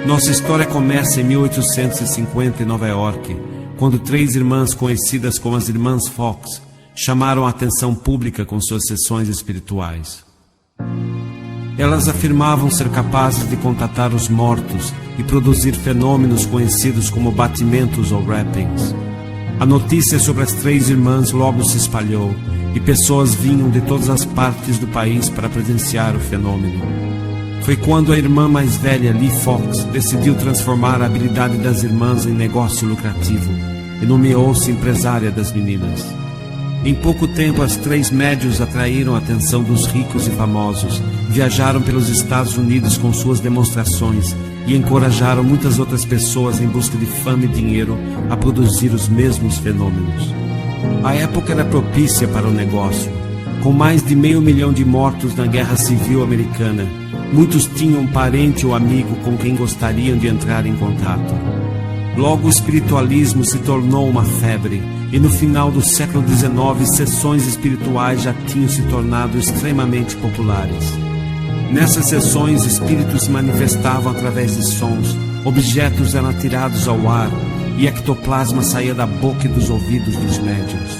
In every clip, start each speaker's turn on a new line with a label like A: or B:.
A: Nossa história começa em 1850 em Nova York, quando 3 irmãs conhecidas como as Irmãs Fox chamaram a atenção pública com suas sessões espirituais. Elas afirmavam ser capazes de contatar os mortos e produzir fenômenos conhecidos como batimentos ou rappings. A notícia sobre as 3 irmãs logo se espalhou e pessoas vinham de todas as partes do país para presenciar o fenômeno. Foi quando a irmã mais velha, Lee Fox, decidiu transformar a habilidade das irmãs em negócio lucrativo e nomeou-se empresária das meninas. Em pouco tempo, as 3 médiuns atraíram a atenção dos ricos e famosos, viajaram pelos Estados Unidos com suas demonstrações e encorajaram muitas outras pessoas em busca de fama e dinheiro a produzir os mesmos fenômenos. A época era propícia para o negócio. Com mais de 500 mil de mortos na Guerra Civil Americana, muitos tinham parente ou amigo com quem gostariam de entrar em contato. Logo, o espiritualismo se tornou uma febre, e no final do século XIX, sessões espirituais já tinham se tornado extremamente populares. Nessas sessões, espíritos se manifestavam através de sons, objetos eram atirados ao ar, e ectoplasma saía da boca e dos ouvidos dos médiuns.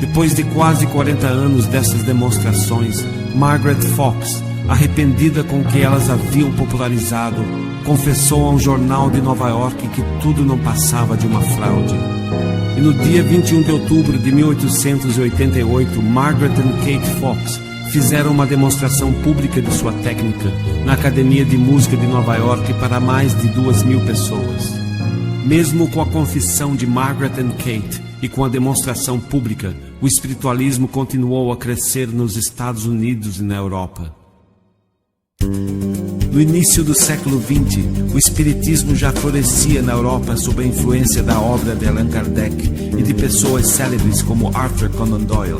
A: Depois de quase 40 anos dessas demonstrações, Margaret Fox, arrependida com o que elas haviam popularizado, confessou a um jornal de Nova York que tudo não passava de uma fraude. E no dia 21 de outubro de 1888, Margaret e Kate Fox fizeram uma demonstração pública de sua técnica na Academia de Música de Nova York para mais de 2.000 pessoas. Mesmo com a confissão de Margaret e Kate e com a demonstração pública, o espiritualismo continuou a crescer nos Estados Unidos e na Europa. No início do século XX, o espiritismo já florescia na Europa sob a influência da obra de Allan Kardec e de pessoas célebres como Arthur Conan Doyle.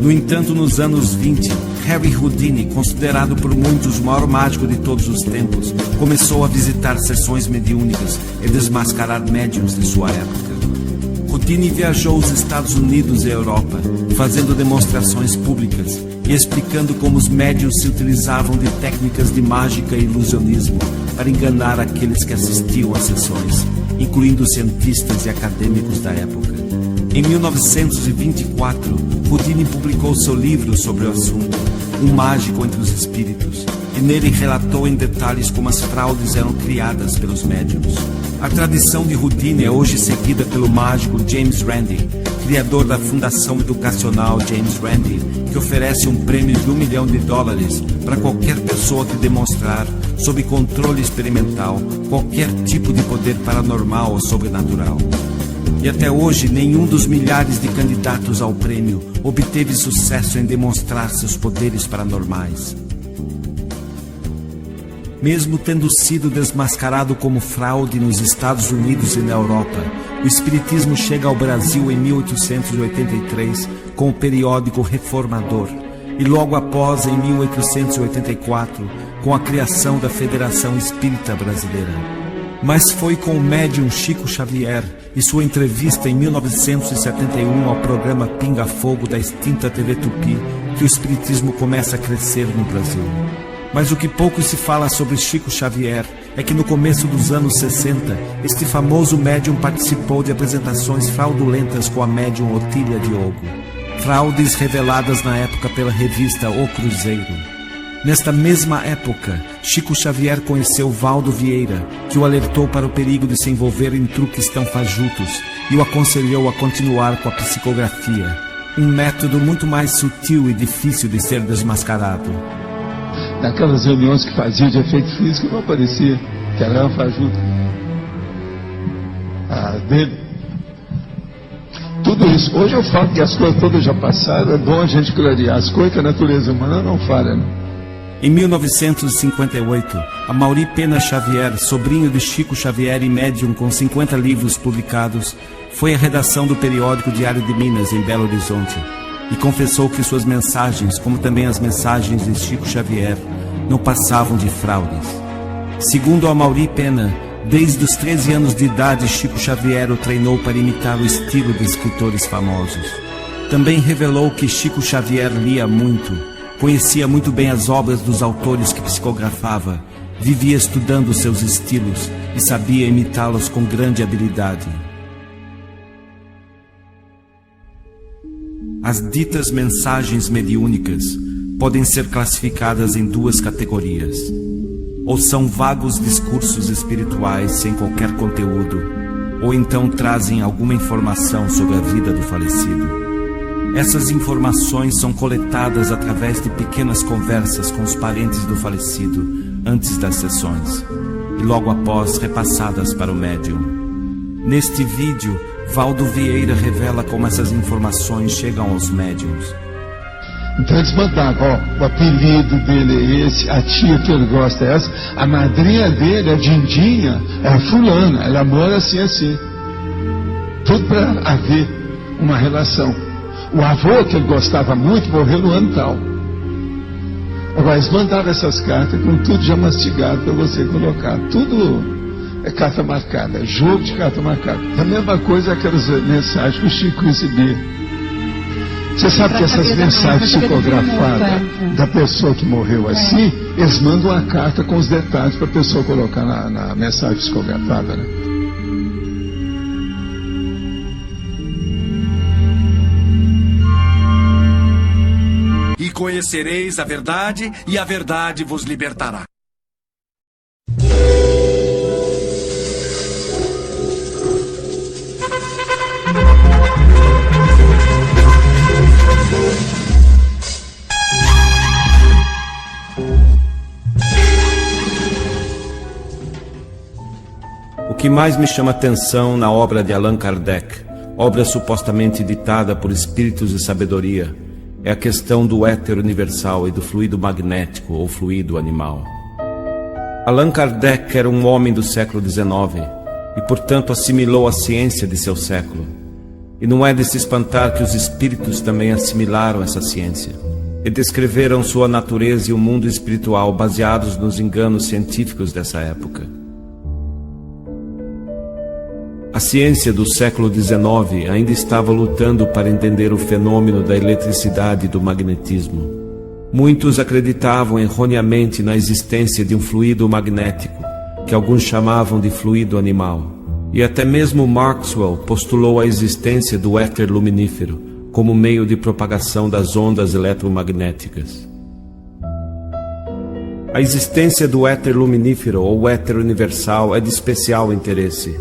A: No entanto, nos anos 20, Harry Houdini, considerado por muitos o maior mágico de todos os tempos, começou a visitar sessões mediúnicas e desmascarar médiuns de sua época. Houdini viajou os Estados Unidos e a Europa, fazendo demonstrações públicas e explicando como os médiuns se utilizavam de técnicas de mágica e ilusionismo para enganar aqueles que assistiam às sessões, incluindo cientistas e acadêmicos da época. Em 1924, Houdini publicou seu livro sobre o assunto, Um Mágico entre os Espíritos, e nele relatou em detalhes como as fraudes eram criadas pelos médiuns. A tradição de Houdini é hoje seguida pelo mágico James Randi, criador da Fundação Educacional James Randi, que oferece um prêmio de $1 milhão para qualquer pessoa que demonstrar, sob controle experimental, qualquer tipo de poder paranormal ou sobrenatural. E até hoje, nenhum dos milhares de candidatos ao prêmio obteve sucesso em demonstrar seus poderes paranormais. Mesmo tendo sido desmascarado como fraude nos Estados Unidos e na Europa, o espiritismo chega ao Brasil em 1883 com o periódico Reformador e logo após, em 1884, com a criação da Federação Espírita Brasileira. Mas foi com o médium Chico Xavier e sua entrevista em 1971 ao programa Pinga Fogo da extinta TV Tupi que o espiritismo começa a crescer no Brasil. Mas o que pouco se fala sobre Chico Xavier é que no começo dos anos 60, este famoso médium participou de apresentações fraudulentas com a médium Otília Diogo. Fraudes reveladas na época pela revista O Cruzeiro. Nesta mesma época, Chico Xavier conheceu Valdo Vieira, que o alertou para o perigo de se envolver em truques tão fajutos e o aconselhou a continuar com a psicografia, um método muito mais sutil e difícil de ser desmascarado.
B: Naquelas reuniões que faziam de efeito físico, não aparecia que era fajuto. Dele. Tudo isso. Hoje eu falo que as coisas todas já passaram, é bom a gente clarear as coisas que a natureza humana não falha, né?
A: Em 1958, Amaury Pena Xavier, sobrinho de Chico Xavier e médium com 50 livros publicados, foi à redação do periódico Diário de Minas, em Belo Horizonte. e confessou que suas mensagens, como também as mensagens de Chico Xavier, não passavam de fraudes. Segundo Amaury Pena, desde os 13 anos de idade, Chico Xavier o treinou para imitar o estilo de escritores famosos. Também revelou que Chico Xavier lia muito, conhecia muito bem as obras dos autores que psicografava, vivia estudando seus estilos e sabia imitá-los com grande habilidade. As ditas mensagens mediúnicas podem ser classificadas em duas categorias. Ou são vagos discursos espirituais sem qualquer conteúdo, ou então trazem alguma informação sobre a vida do falecido. Essas informações são coletadas através de pequenas conversas com os parentes do falecido antes das sessões e logo após repassadas para o médium. Neste vídeo, Valdo Vieira revela como essas informações chegam aos médiums.
B: Então eles mandavam, o apelido dele é esse, a tia que ele gosta é essa, a madrinha dele, a Dindinha, é a fulana, ela mora assim, assim. Tudo para haver uma relação. O avô, que ele gostava muito, morreu no ano tal. Agora, eles mandavam essas cartas com tudo já mastigado para você colocar. Tudo é carta marcada, jogo de carta marcada. É a mesma coisa aquelas mensagens que o Chico recebia. Você sabe que essas mensagens psicografadas da pessoa que morreu assim, eles mandam uma carta com os detalhes para a pessoa colocar na mensagem psicografada, né?
C: E conhecereis a verdade, e a verdade vos libertará.
A: O que mais me chama atenção na obra de Allan Kardec, obra supostamente ditada por espíritos de sabedoria, é a questão do éter universal e do fluido magnético ou fluido animal. Allan Kardec era um homem do século XIX e, portanto, assimilou a ciência de seu século. E não é de se espantar que os espíritos também assimilaram essa ciência e descreveram sua natureza e o mundo espiritual baseados nos enganos científicos dessa época. A ciência do século XIX ainda estava lutando para entender o fenômeno da eletricidade e do magnetismo. Muitos acreditavam erroneamente na existência de um fluido magnético, que alguns chamavam de fluido animal. E até mesmo Maxwell postulou a existência do éter luminífero como meio de propagação das ondas eletromagnéticas. A existência do éter luminífero ou éter universal é de especial interesse.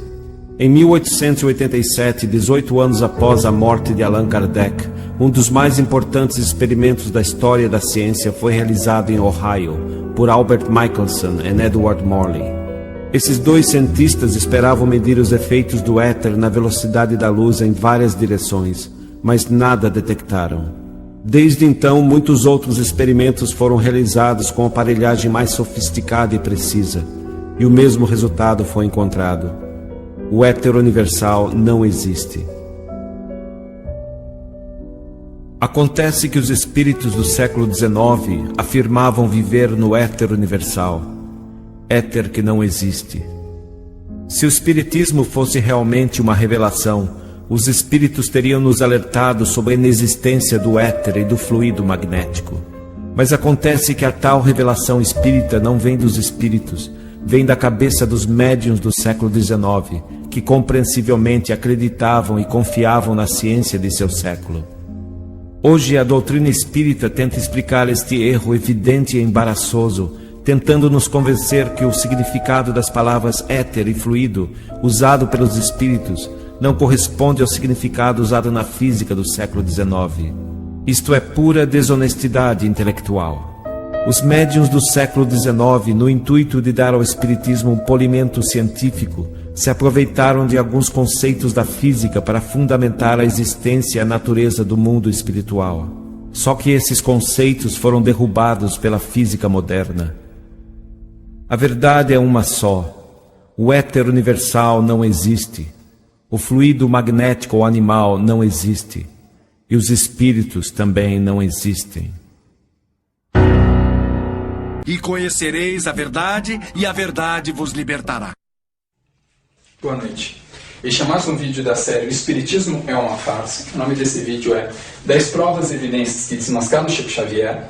A: Em 1887, 18 anos após a morte de Allan Kardec, um dos mais importantes experimentos da história da ciência foi realizado em Ohio por Albert Michelson e Edward Morley. Esses dois cientistas esperavam medir os efeitos do éter na velocidade da luz em várias direções, mas nada detectaram. Desde então, muitos outros experimentos foram realizados com aparelhagem mais sofisticada e precisa, e o mesmo resultado foi encontrado. O éter universal não existe. Acontece que os espíritos do século XIX afirmavam viver no éter universal, éter que não existe. Se o espiritismo fosse realmente uma revelação, os espíritos teriam nos alertado sobre a inexistência do éter e do fluido magnético. Mas acontece que a tal revelação espírita não vem dos espíritos, vem da cabeça dos médiuns do século XIX, que compreensivelmente acreditavam e confiavam na ciência de seu século. Hoje a doutrina espírita tenta explicar este erro evidente e embaraçoso, tentando nos convencer que o significado das palavras éter e fluido, usado pelos espíritos, não corresponde ao significado usado na física do século XIX. Isto é pura desonestidade intelectual. Os médiuns do século XIX, no intuito de dar ao espiritismo um polimento científico, se aproveitaram de alguns conceitos da física para fundamentar a existência e a natureza do mundo espiritual. Só que esses conceitos foram derrubados pela física moderna. A verdade é uma só. O éter universal não existe. O fluido magnético ou animal não existe. e os espíritos também não existem.
C: E conhecereis a verdade, e a verdade vos libertará.
D: Boa noite. Este é mais um vídeo da série O Espiritismo é uma Farsa. O nome desse vídeo é 10 provas e evidências que desmascaram Chico Xavier.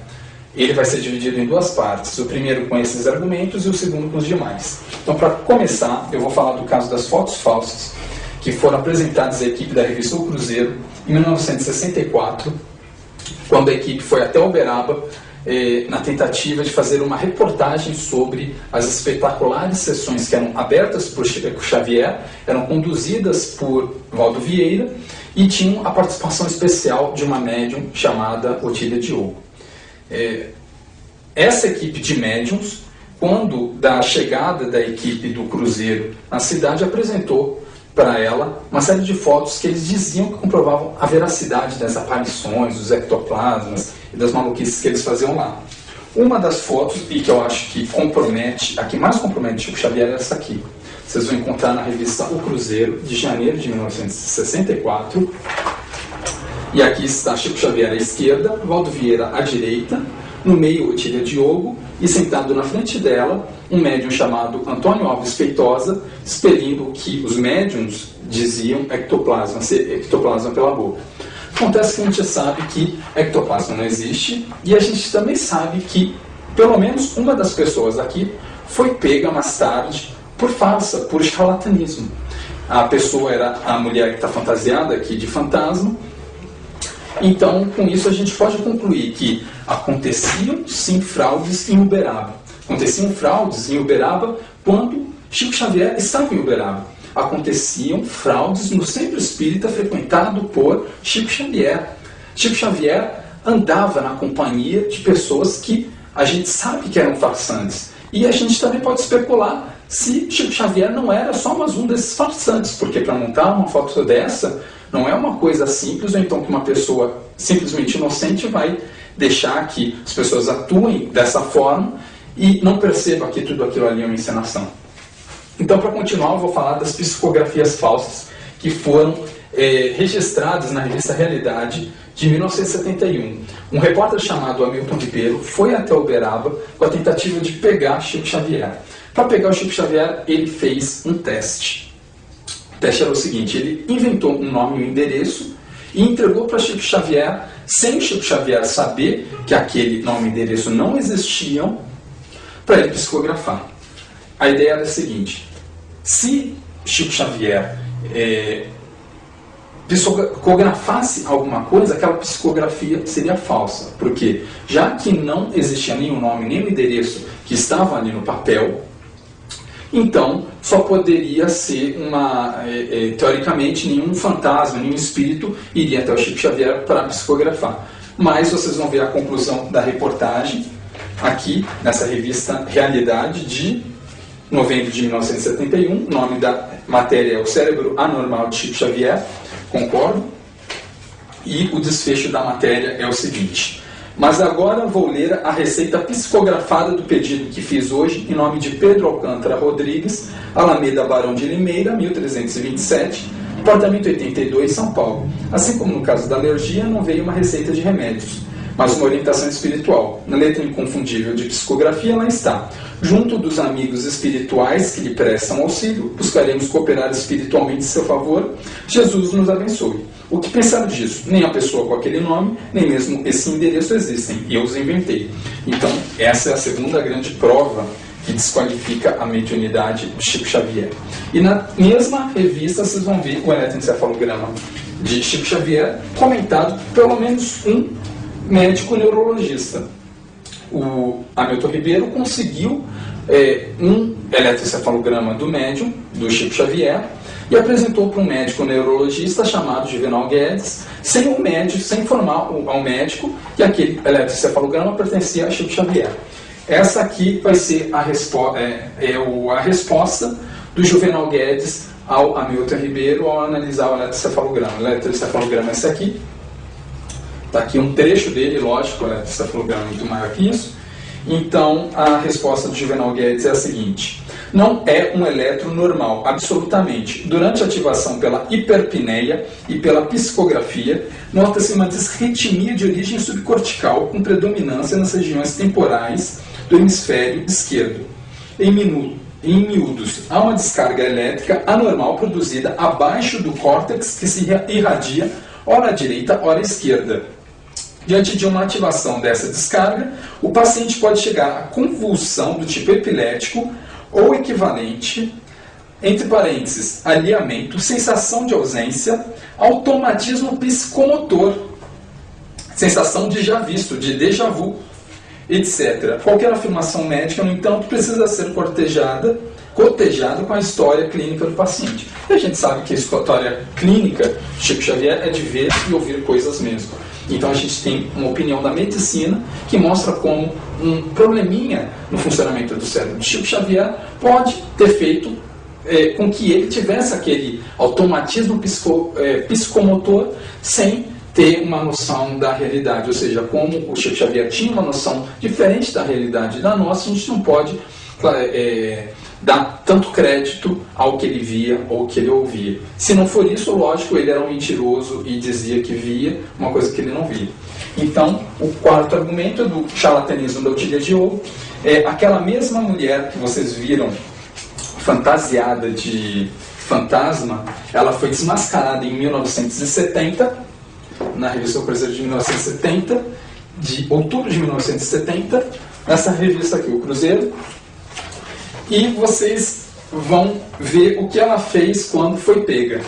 D: Ele vai ser dividido em duas partes. O primeiro com esses argumentos e o segundo com os demais. Então, para começar, eu vou falar do caso das fotos falsas que foram apresentadas à equipe da revista O Cruzeiro em 1964, quando a equipe foi até Uberaba na tentativa de fazer uma reportagem sobre as espetaculares sessões que eram abertas por Chico Xavier, eram conduzidas por Valdo Vieira e tinham a participação especial de uma médium chamada Otília Diogo. Essa equipe de médiums, quando da chegada da equipe do Cruzeiro na cidade, apresentou para ela uma série de fotos que eles diziam que comprovavam a veracidade das aparições, dos ectoplasmas e das maluquices que eles faziam lá. Uma das fotos, e que eu acho que compromete, a que mais compromete Chico Xavier, é essa aqui. Vocês vão encontrar na revista O Cruzeiro, de janeiro de 1964. E aqui está Chico Xavier à esquerda, Valdo Vieira à direita, no meio Otília Diogo, e sentado na frente dela, um médium chamado Antônio Alves Feitosa, expelindo o que os médiums diziam ectoplasma pela boca. Acontece que a gente sabe que ectoplasma não existe, e a gente também sabe que pelo menos uma das pessoas aqui foi pega mais tarde por farsa, por charlatanismo. A pessoa era a mulher que está fantasiada aqui de fantasma. Então, com isso, a gente pode concluir que aconteciam, sim, fraudes em Uberaba. Aconteciam fraudes em Uberaba quando Chico Xavier estava em Uberaba. Aconteciam fraudes no centro espírita frequentado por Chico Xavier. Chico Xavier andava na companhia de pessoas que a gente sabe que eram farsantes. E a gente também pode especular se Chico Xavier não era só mais um desses farsantes, porque para montar uma foto dessa não é uma coisa simples, ou então que uma pessoa simplesmente inocente vai deixar que as pessoas atuem dessa forma e não percebam que tudo aquilo ali é uma encenação. Então, para continuar, eu vou falar das psicografias falsas que foram registradas na revista Realidade de 1971. Um repórter chamado Hamilton Ribeiro foi até Uberaba com a tentativa de pegar Chico Xavier. Para pegar o Chico Xavier, ele fez um teste. O teste era o seguinte: ele inventou um nome e um endereço e entregou para Chico Xavier, sem Chico Xavier saber que aquele nome e endereço não existiam, para ele psicografar. A ideia era a seguinte: se Chico Xavier psicografasse alguma coisa, aquela psicografia seria falsa, porque já que não existia nenhum nome, nem o endereço que estava ali no papel, então só poderia ser teoricamente, nenhum fantasma, nenhum espírito iria até o Chico Xavier para psicografar. Mas vocês vão ver a conclusão da reportagem aqui nessa revista Realidade de novembro de 1971. O nome da matéria é O Cérebro Anormal de Chico Xavier, concordo? E o desfecho da matéria é o seguinte: mas agora vou ler a receita psicografada do pedido que fiz hoje em nome de Pedro Alcântara Rodrigues, Alameda Barão de Limeira, 1327, apartamento 82, São Paulo. Assim como no caso da alergia, não veio uma receita de remédios, mas uma orientação espiritual. Na letra inconfundível de psicografia, lá está: junto dos amigos espirituais que lhe prestam auxílio, buscaremos cooperar espiritualmente em seu favor. Jesus nos abençoe. O que pensar disso? Nem a pessoa com aquele nome, nem mesmo esse endereço existem. Eu os inventei. Então, essa é a segunda grande prova que desqualifica a mediunidade de Chico Xavier. E na mesma revista vocês vão ver o eletroencefalograma de Chico Xavier comentado por pelo menos um médico neurologista. O Hamilton Ribeiro conseguiu um eletroencefalograma do médium, do Chico Xavier, e apresentou para um médico neurologista chamado Juvenal Guedes, sem informar ao médico que aquele eletroencefalograma pertencia a Chico Xavier. Essa aqui vai ser a resposta do Juvenal Guedes ao Hamilton Ribeiro ao analisar o eletroencefalograma. O eletroencefalograma é esse aqui. Está aqui um trecho dele, lógico, o eletroencefalograma é muito maior que isso. Então, a resposta do Juvenal Guedes é a seguinte: não é um elétron normal, absolutamente. Durante a ativação pela hiperpneia e pela psicografia, nota-se uma disritmia de origem subcortical com predominância nas regiões temporais do hemisfério esquerdo. Em miúdos, há uma descarga elétrica anormal produzida abaixo do córtex que se irradia ora à direita, ora à esquerda. Diante de uma ativação dessa descarga, o paciente pode chegar à convulsão do tipo epilético ou equivalente, entre parênteses, alinhamento, sensação de ausência, automatismo psicomotor, sensação de já visto, de déjà vu, etc. Qualquer afirmação médica, no entanto, precisa ser cotejada com a história clínica do paciente. E a gente sabe que a história clínica de Chico Xavier é de ver e ouvir coisas mesmo. Então a gente tem uma opinião da medicina que mostra como um probleminha no funcionamento do cérebro de Chico Xavier pode ter feito com que ele tivesse aquele automatismo psicomotor sem ter uma noção da realidade. Ou seja, como o Chico Xavier tinha uma noção diferente da realidade da nossa, a gente não pode dar tanto crédito ao que ele via ou que ele ouvia. Se não for isso, lógico, ele era um mentiroso e dizia que via uma coisa que ele não via. Então, o quarto argumento do charlatanismo da Otília de Ouro é aquela mesma mulher que vocês viram fantasiada de fantasma, ela foi desmascarada em 1970, na revista O Cruzeiro de 1970, de outubro de 1970, nessa revista aqui, O Cruzeiro. E vocês vão ver o que ela fez quando foi pega.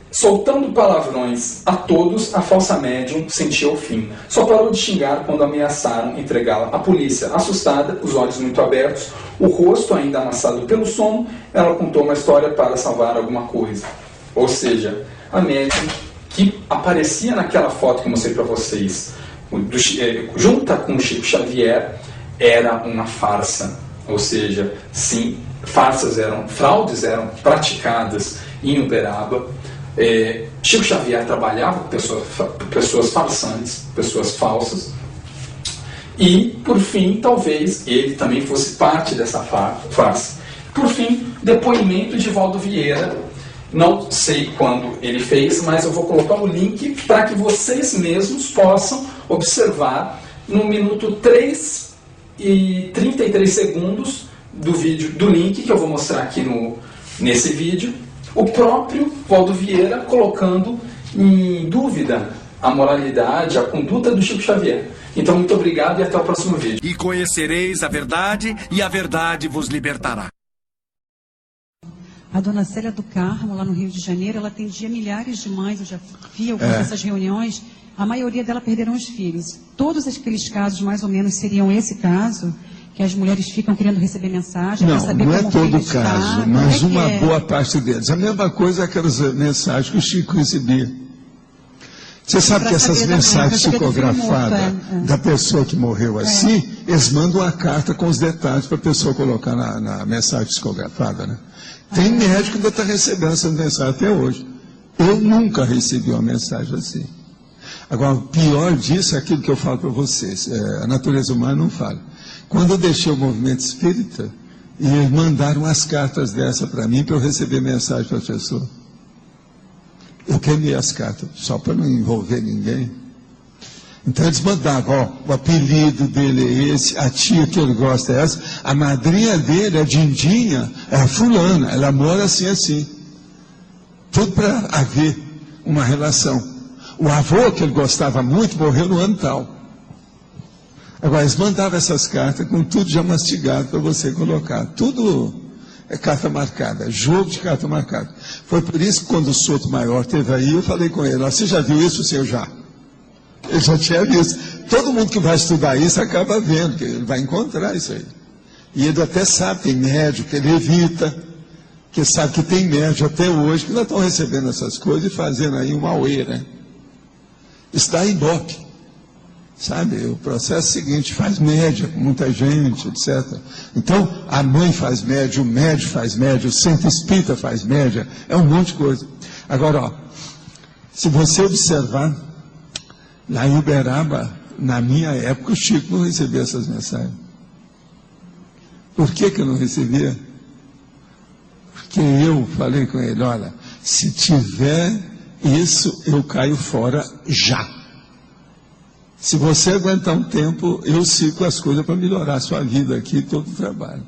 D: Soltando palavrões a todos, a falsa médium sentiu o fim. Só parou de xingar quando ameaçaram entregá-la à polícia. Assustada, os olhos muito abertos, o rosto ainda amassado pelo sono, ela contou uma história para salvar alguma coisa. Ou seja, a médium que aparecia naquela foto que eu mostrei para vocês, junta com o Chico Xavier, era uma farsa. Ou seja, sim, fraudes eram praticadas em Uberaba. Chico Xavier trabalhava com pessoas farsantes, pessoas falsas. E, por fim, talvez ele também fosse parte dessa farsa. Por fim, depoimento de Valdo Vieira. Não sei quando ele fez, mas eu vou colocar o link para que vocês mesmos possam observar no minuto 3 e 33 segundos do vídeo, do link que eu vou mostrar aqui nesse vídeo, o próprio Valdo Vieira colocando em dúvida a moralidade, a conduta do Chico Xavier. Então, muito obrigado e até o próximo vídeo.
C: E conhecereis a verdade, e a verdade vos libertará.
E: A dona Célia do Carmo, lá no Rio de Janeiro, ela atendia milhares de mães, eu já vi algumas dessas reuniões, a maioria delas perderam os filhos. Todos aqueles casos, mais ou menos, seriam esse caso, que as mulheres ficam querendo receber mensagem para saber como o filho está.
B: Não é todo caso, mas uma boa parte deles. A mesma coisa é aquelas mensagens que o Chico recebia. Você sabe que essas mensagens psicografadas da pessoa que morreu assim, eles mandam uma carta com os detalhes para a pessoa colocar na mensagem psicografada, né? Tem médico que ainda está recebendo essa mensagem até hoje. Eu nunca recebi uma mensagem assim. Agora, o pior disso é aquilo que eu falo para vocês. A natureza humana não fala. Quando eu deixei o movimento espírita, e eles mandaram as cartas dessa para mim, para eu receber mensagem para a pessoa. Eu queimei as cartas, só para não envolver ninguém. Então eles mandavam, o apelido dele é esse, a tia que ele gosta é essa, a madrinha dele, a Dindinha, é a fulana, ela mora assim, assim. Tudo para haver uma relação. O avô, que ele gostava muito, morreu no ano tal. Agora, eles mandavam essas cartas com tudo já mastigado para você colocar. Tudo é carta marcada, jogo de carta marcada. Foi por isso que quando o Souto Maior esteve aí, eu falei com ele, você já viu isso, seu já? Ele já tinha visto. Todo mundo que vai estudar isso acaba vendo, que ele vai encontrar isso aí. E ele até sabe, tem médico, que ele evita, que sabe que tem médico até hoje, que ainda estão recebendo essas coisas e fazendo aí uma auê, né? Está em Ibope. Sabe, o processo é o seguinte, faz média com muita gente, etc. Então, a mãe faz média, o médico faz média, o centro espírita faz média, é um monte de coisa. Agora, ó, se você observar, lá em Uberaba, na minha época, o Chico não recebia essas mensagens. Por que eu não recebia? Porque eu falei com ele, olha, se tiver isso, eu caio fora já. Se você aguentar um tempo, eu sigo as coisas para melhorar a sua vida aqui, todo o trabalho.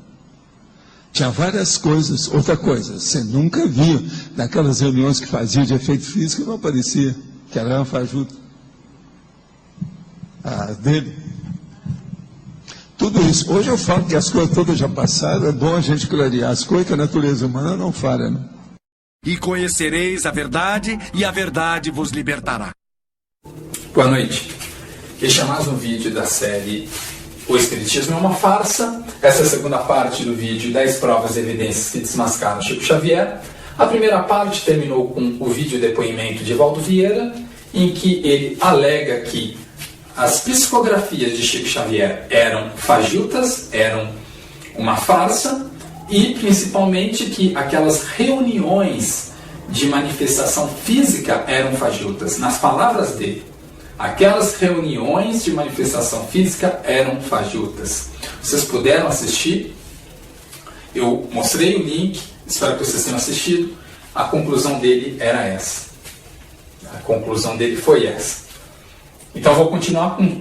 B: Tinha várias coisas. Outra coisa, você nunca viu naquelas reuniões que fazia de efeito físico, não aparecia, que era uma fajuta. Dele. Tudo isso. Hoje eu falo que as coisas todas já passaram, é bom a gente clarear as coisas que a natureza humana não falha, né?
C: E conhecereis a verdade, e a verdade vos libertará.
D: Boa noite. Este é mais um vídeo da série O Espiritismo é uma Farsa. Essa é a segunda parte do vídeo 10 provas e evidências que desmascaram Chico Xavier. A primeira parte terminou com o vídeo depoimento de Valdo Vieira, em que ele alega que as psicografias de Chico Xavier eram fajutas, eram uma farsa, e principalmente que aquelas reuniões de manifestação física eram fajutas. Nas palavras dele, aquelas reuniões de manifestação física eram fajutas. Vocês puderam assistir? Eu mostrei o link, espero que vocês tenham assistido. A conclusão dele era essa. A conclusão dele foi essa. Então vou continuar com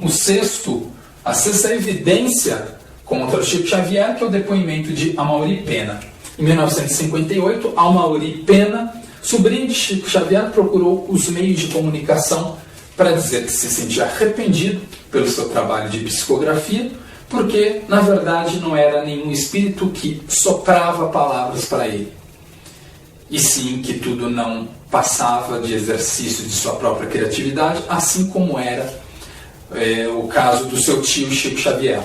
D: a sexta evidência contra o Chico Xavier, que é o depoimento de Amaury Pena. Em 1958, Amaury Pena, sobrinho de Chico Xavier, procurou os meios de comunicação para dizer que se sentia arrependido pelo seu trabalho de psicografia, porque, na verdade, não era nenhum espírito que soprava palavras para ele, e sim que tudo não passava de exercício de sua própria criatividade, assim como era o caso do seu tio Chico Xavier.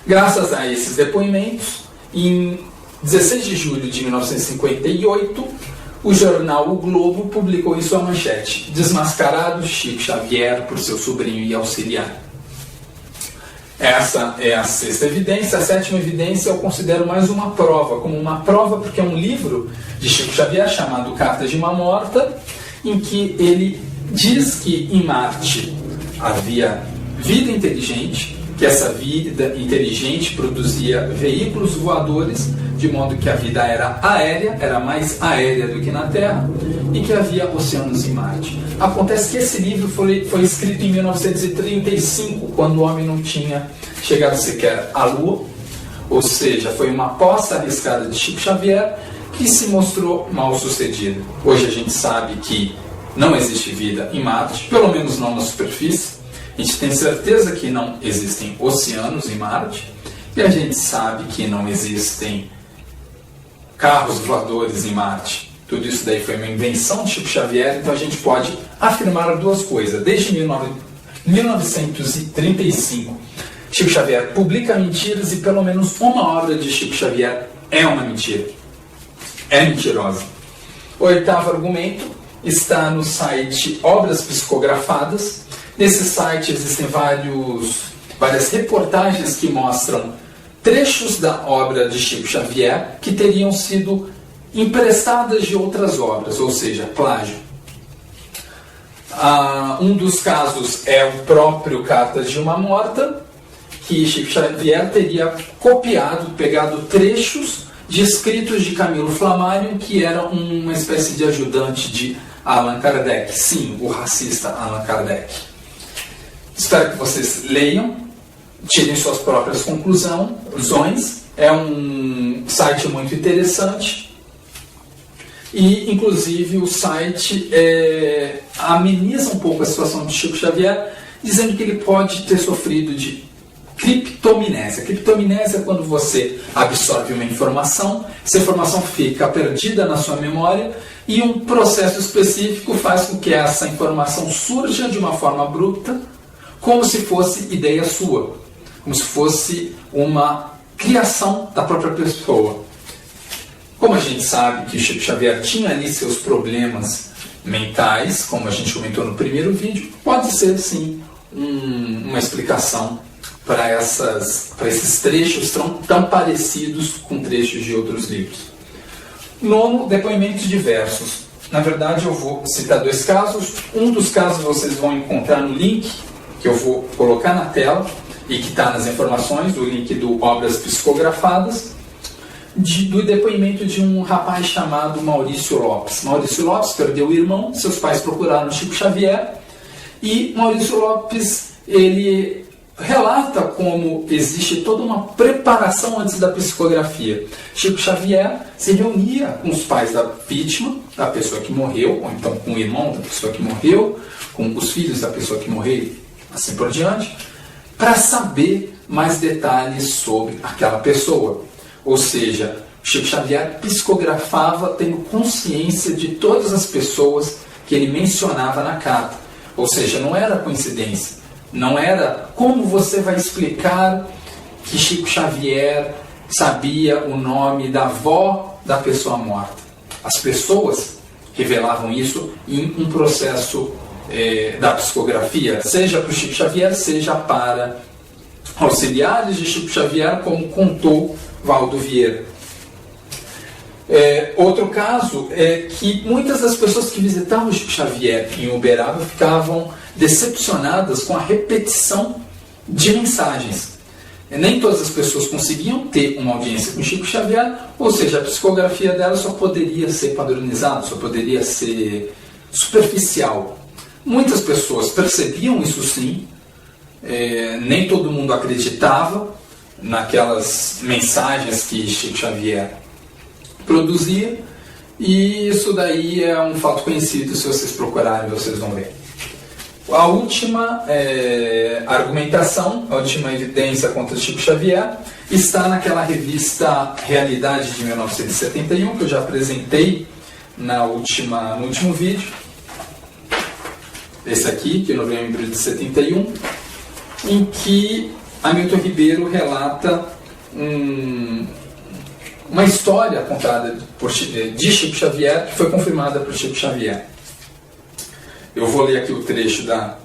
D: Graças a esses depoimentos, em 16 de julho de 1958, o jornal O Globo publicou em sua manchete: desmascarado Chico Xavier por seu sobrinho e auxiliar. Essa é a sexta evidência. A sétima evidência eu considero mais uma prova, como uma prova porque é um livro de Chico Xavier chamado Cartas de uma Morta, em que ele diz que em Marte havia vida inteligente, que essa vida inteligente produzia veículos voadores, de modo que a vida era aérea, era mais aérea do que na Terra, e que havia oceanos em Marte. Acontece que esse livro foi escrito em 1935, quando o homem não tinha chegado sequer à Lua, ou seja, foi uma aposta arriscada de Chico Xavier que se mostrou mal sucedida. Hoje a gente sabe que não existe vida em Marte, pelo menos não na superfície. A gente tem certeza que não existem oceanos em Marte, e a gente sabe que não existem carros voadores em Marte. Tudo isso daí foi uma invenção de Chico Xavier, então a gente pode afirmar duas coisas. Desde 1935, Chico Xavier publica mentiras, e pelo menos uma obra de Chico Xavier é uma mentira. É mentirosa. O oitavo argumento está no site Obras Psicografadas. Nesse site existem várias reportagens que mostram trechos da obra de Chico Xavier que teriam sido emprestadas de outras obras, ou seja, plágio. Um dos casos é o próprio Cartas de uma Morta, que Chico Xavier teria pegado trechos de escritos de Camilo Flammarion, que era uma espécie de ajudante de Allan Kardec. Sim, o racista Allan Kardec. Espero que vocês leiam, tirem suas próprias conclusões. É um site muito interessante. E, inclusive, o site ameniza um pouco a situação de Chico Xavier, dizendo que ele pode ter sofrido de criptominésia. Criptominésia é quando você absorve uma informação, essa informação fica perdida na sua memória, e um processo específico faz com que essa informação surja de uma forma abrupta, como se fosse ideia sua, como se fosse uma criação da própria pessoa. Como a gente sabe que o Chico Xavier tinha ali seus problemas mentais, como a gente comentou no primeiro vídeo, pode ser sim uma explicação para esses trechos tão parecidos com trechos de outros livros. Nono, depoimentos diversos. na verdade, eu vou citar 2 casos. Um dos casos vocês vão encontrar no link que eu vou colocar na tela e que está nas informações, o link do Obras Psicografadas, do depoimento de um rapaz chamado Maurício Lopes. Maurício Lopes perdeu o irmão, seus pais procuraram Chico Xavier, e Maurício Lopes, ele relata como existe toda uma preparação antes da psicografia. Chico Xavier se reunia com os pais da vítima, da pessoa que morreu, ou então com o irmão da pessoa que morreu, com os filhos da pessoa que morreu, assim por diante, para saber mais detalhes sobre aquela pessoa. Ou seja, Chico Xavier psicografava tendo consciência de todas as pessoas que ele mencionava na carta. Ou seja, não era coincidência. Não era como você vai explicar que Chico Xavier sabia o nome da avó da pessoa morta. As pessoas revelavam isso em um processo da psicografia, seja para o Chico Xavier, seja para auxiliares de Chico Xavier, como contou Valdo Vieira. Outro caso é que muitas das pessoas que visitavam Chico Xavier em Uberaba ficavam decepcionadas com a repetição de mensagens. Nem todas as pessoas conseguiam ter uma audiência com Chico Xavier, ou seja, a psicografia dela só poderia ser padronizada, só poderia ser superficial. Muitas pessoas percebiam isso sim, nem todo mundo acreditava naquelas mensagens que Chico Xavier produzia, e isso daí é um fato conhecido, se vocês procurarem vocês vão ver. A última argumentação, a última evidência contra Chico Xavier está naquela revista Realidade de 1971, que eu já apresentei no último vídeo. Esse aqui, de novembro de 71, em que Hamilton Ribeiro relata uma história contada de Chico Xavier, que foi confirmada por Chico Xavier. Eu vou ler aqui o trecho da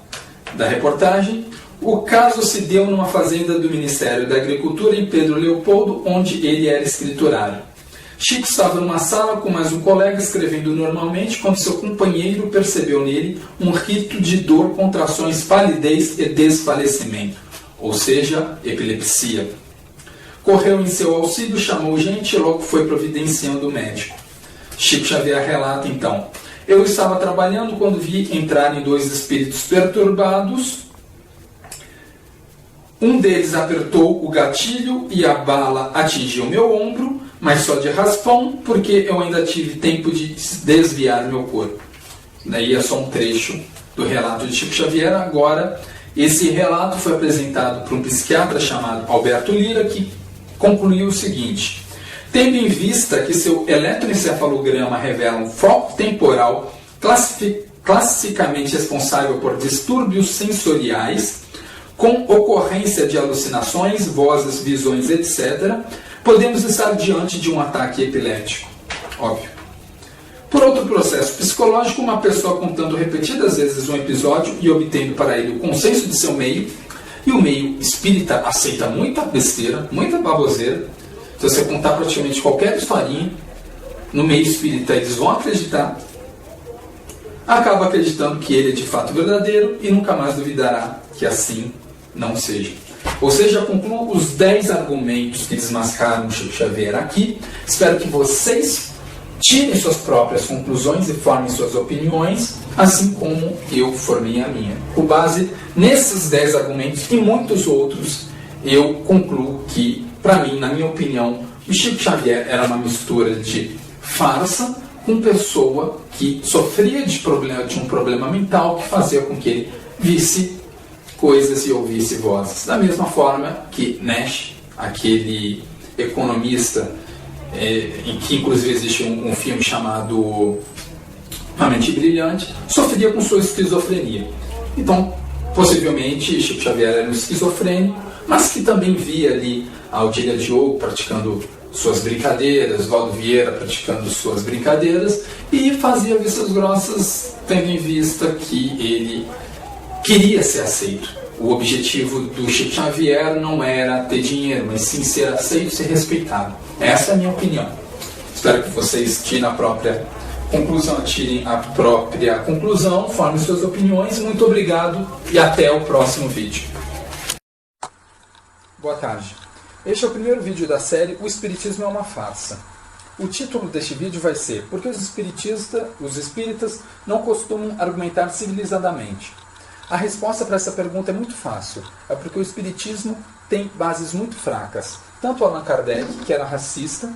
D: reportagem. O caso se deu numa fazenda do Ministério da Agricultura em Pedro Leopoldo, onde ele era escriturário. Chico estava numa sala com mais um colega escrevendo normalmente, quando seu companheiro percebeu nele um rito de dor, contrações, palidez e desfalecimento, ou seja, epilepsia. Correu em seu auxílio, chamou gente e logo foi providenciando o médico. Chico Xavier relata então: eu estava trabalhando quando vi entrarem 2 espíritos perturbados. Um deles apertou o gatilho e a bala atingiu meu ombro, mas só de raspão, porque eu ainda tive tempo de desviar meu corpo. Daí é só um trecho do relato de Chico Xavier. Agora, esse relato foi apresentado por um psiquiatra chamado Alberto Lira, que concluiu o seguinte: tendo em vista que seu eletroencefalograma revela um foco temporal classicamente responsável por distúrbios sensoriais, com ocorrência de alucinações, vozes, visões, etc., podemos estar diante de um ataque epiléptico. Óbvio. Por outro processo psicológico, uma pessoa contando repetidas vezes um episódio e obtendo para ele o consenso de seu meio, e o meio espírita aceita muita besteira, muita baboseira. Se você contar praticamente qualquer historinha, no meio espírita eles vão acreditar, acaba acreditando que ele é de fato verdadeiro e nunca mais duvidará que assim não seja. Ou seja, concluo os 10 argumentos que desmascaram Chico Xavier aqui. Espero que vocês tirem suas próprias conclusões e formem suas opiniões, assim como eu formei a minha. Com base nesses 10 argumentos e muitos outros, eu concluo que, para mim, na minha opinião, o Chico Xavier era uma mistura de farsa com pessoa que sofria de um problema mental que fazia com que ele visse coisas e ouvisse vozes. Da mesma forma que Nash, aquele economista, em que inclusive existe um filme chamado A Mente Brilhante, sofria com sua esquizofrenia. Então, possivelmente, Chico Xavier era um esquizofrênico, mas que também via ali a Odília Diogo praticando suas brincadeiras, Valdo Vieira praticando suas brincadeiras, e fazia vistas grossas, tendo em vista que ele queria ser aceito. O objetivo do Chico Xavier não era ter dinheiro, mas sim ser aceito e ser respeitado. Essa é a minha opinião. Espero que vocês tirem a própria Conclusão, tirem a própria conclusão, formem suas opiniões. Muito obrigado e até o próximo vídeo. Boa tarde. Este é o primeiro vídeo da série O Espiritismo é uma Farsa. O título deste vídeo vai ser Por que os espíritas não costumam argumentar civilizadamente? A resposta para essa pergunta é muito fácil. É porque o espiritismo tem bases muito fracas. Tanto Allan Kardec, que era racista,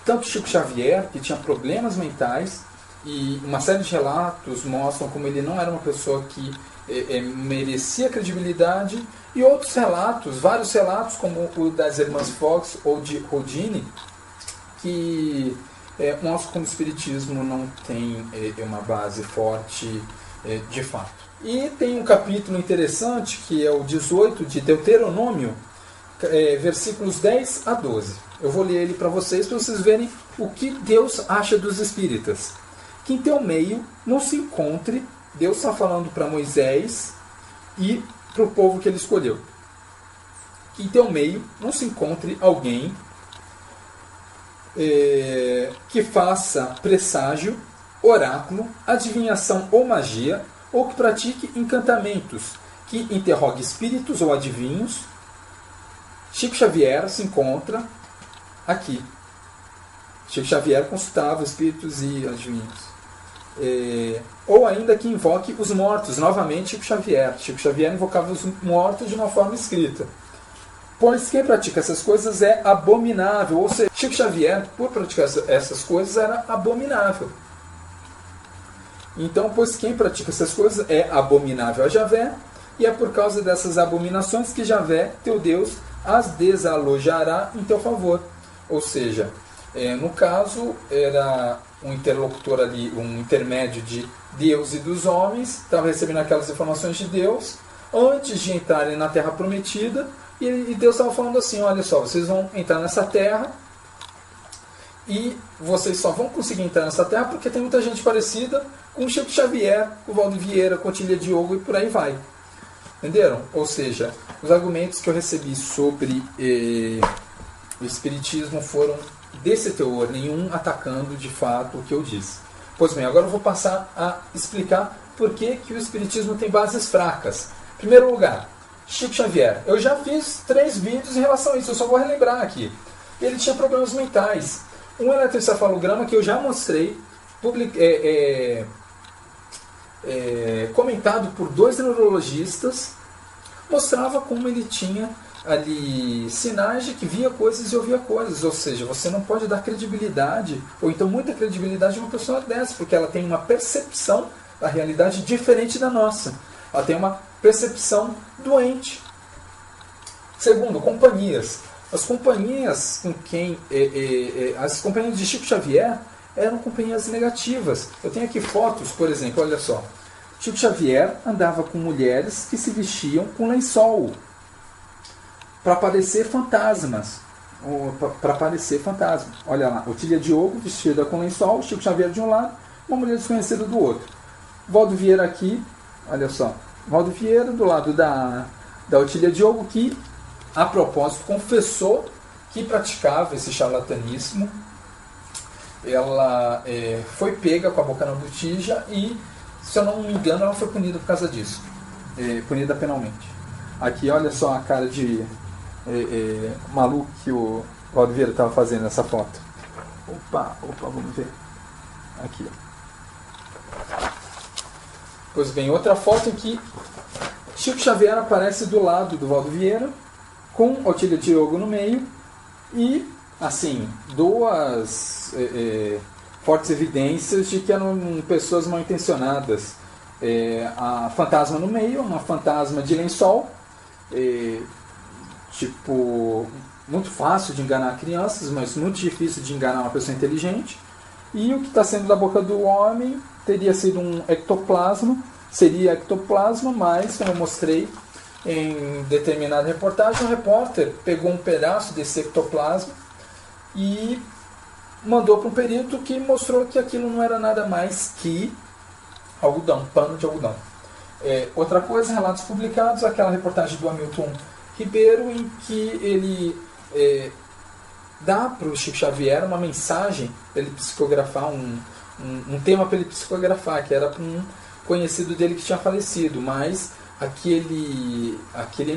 D: tanto Chico Xavier, que tinha problemas mentais, e uma série de relatos mostram como ele não era uma pessoa que merecia credibilidade, e outros relatos, vários relatos, como o das irmãs Fox ou de Houdini, que mostram como o espiritismo não tem uma base forte de fato. E tem um capítulo interessante, que é o 18 de Deuteronômio, versículos 10 a 12. Eu vou ler ele para vocês verem o que Deus acha dos espíritas. Que em teu meio não se encontre, Deus está falando para Moisés e para o povo que ele escolheu. Que em teu meio não se encontre alguém que faça presságio, oráculo, adivinhação ou magia, ou que pratique encantamentos, que interrogue espíritos ou adivinhos. Chico Xavier se encontra aqui. Chico Xavier consultava espíritos e adivinhos. Ou ainda que invoque os mortos. Novamente Chico Xavier. Chico Xavier invocava os mortos de uma forma escrita. Pois quem pratica essas coisas é abominável. Ou seja, Chico Xavier, por praticar essas coisas, era abominável. Então, pois quem pratica essas coisas é abominável a Javé, e é por causa dessas abominações que Javé, teu Deus, as desalojará em teu favor. Ou seja, no caso, era um interlocutor ali, um intermédio de Deus e dos homens, estava recebendo aquelas informações de Deus, antes de entrarem na Terra Prometida, e Deus estava falando assim, olha só, vocês vão entrar nessa terra, e vocês só vão conseguir entrar nessa terra porque tem muita gente parecida com o Chico Xavier, com o Valdo Vieira, com o Tília Diogo e por aí vai. Entenderam? Ou seja, os argumentos que eu recebi sobre o Espiritismo foram desse teor, nenhum atacando de fato o que eu disse. Pois bem, agora eu vou passar a explicar por que o Espiritismo tem bases fracas. Em primeiro lugar, Chico Xavier. Eu já fiz 3 vídeos em relação a isso, eu só vou relembrar aqui. Ele tinha problemas mentais. Um eletroencefalograma que eu já mostrei, comentado por 2 neurologistas, mostrava como ele tinha ali sinais de que via coisas e ouvia coisas. Ou seja, você não pode dar credibilidade, ou então muita credibilidade a uma pessoa dessa, porque ela tem uma percepção da realidade diferente da nossa. Ela tem uma percepção doente. Segundo, companhias. As companhias com quem as companhias de Chico Xavier eram companhias negativas. Eu tenho aqui fotos, por exemplo, olha só. Chico Xavier andava com mulheres que se vestiam com lençol para parecer fantasmas. Olha lá, Otília Diogo vestida com lençol, Chico Xavier de um lado, uma mulher desconhecida do outro. Valdo Vieira aqui, olha só. Valdo Vieira do lado da Otília Diogo, que a propósito confessou que praticava esse charlatanismo. Ela foi pega com a boca na botija e, se eu não me engano, ela foi punida por causa disso. Punida penalmente. Aqui, olha só a cara de maluco que o Valdo Vieira estava fazendo nessa foto. Opa, vamos ver. Aqui. Pois bem, outra foto em que Chico Xavier aparece do lado do Valdo Vieira, com Otília Diogo no meio, e, assim, 2 fortes evidências de que eram pessoas mal intencionadas. A fantasma no meio, uma fantasma de lençol, muito fácil de enganar crianças, mas muito difícil de enganar uma pessoa inteligente. E o que está sendo da boca do homem teria sido um ectoplasma, seria ectoplasma, mas, como eu mostrei em determinada reportagem, o repórter pegou um pedaço desse ectoplasma e mandou para um perito que mostrou que aquilo não era nada mais que algodão, pano de algodão. Outra coisa, relatos publicados, aquela reportagem do Hamilton Ribeiro, em que ele dá para o Chico Xavier uma mensagem, ele psicografar um tema para ele psicografar, que era para um conhecido dele que tinha falecido, mas aquele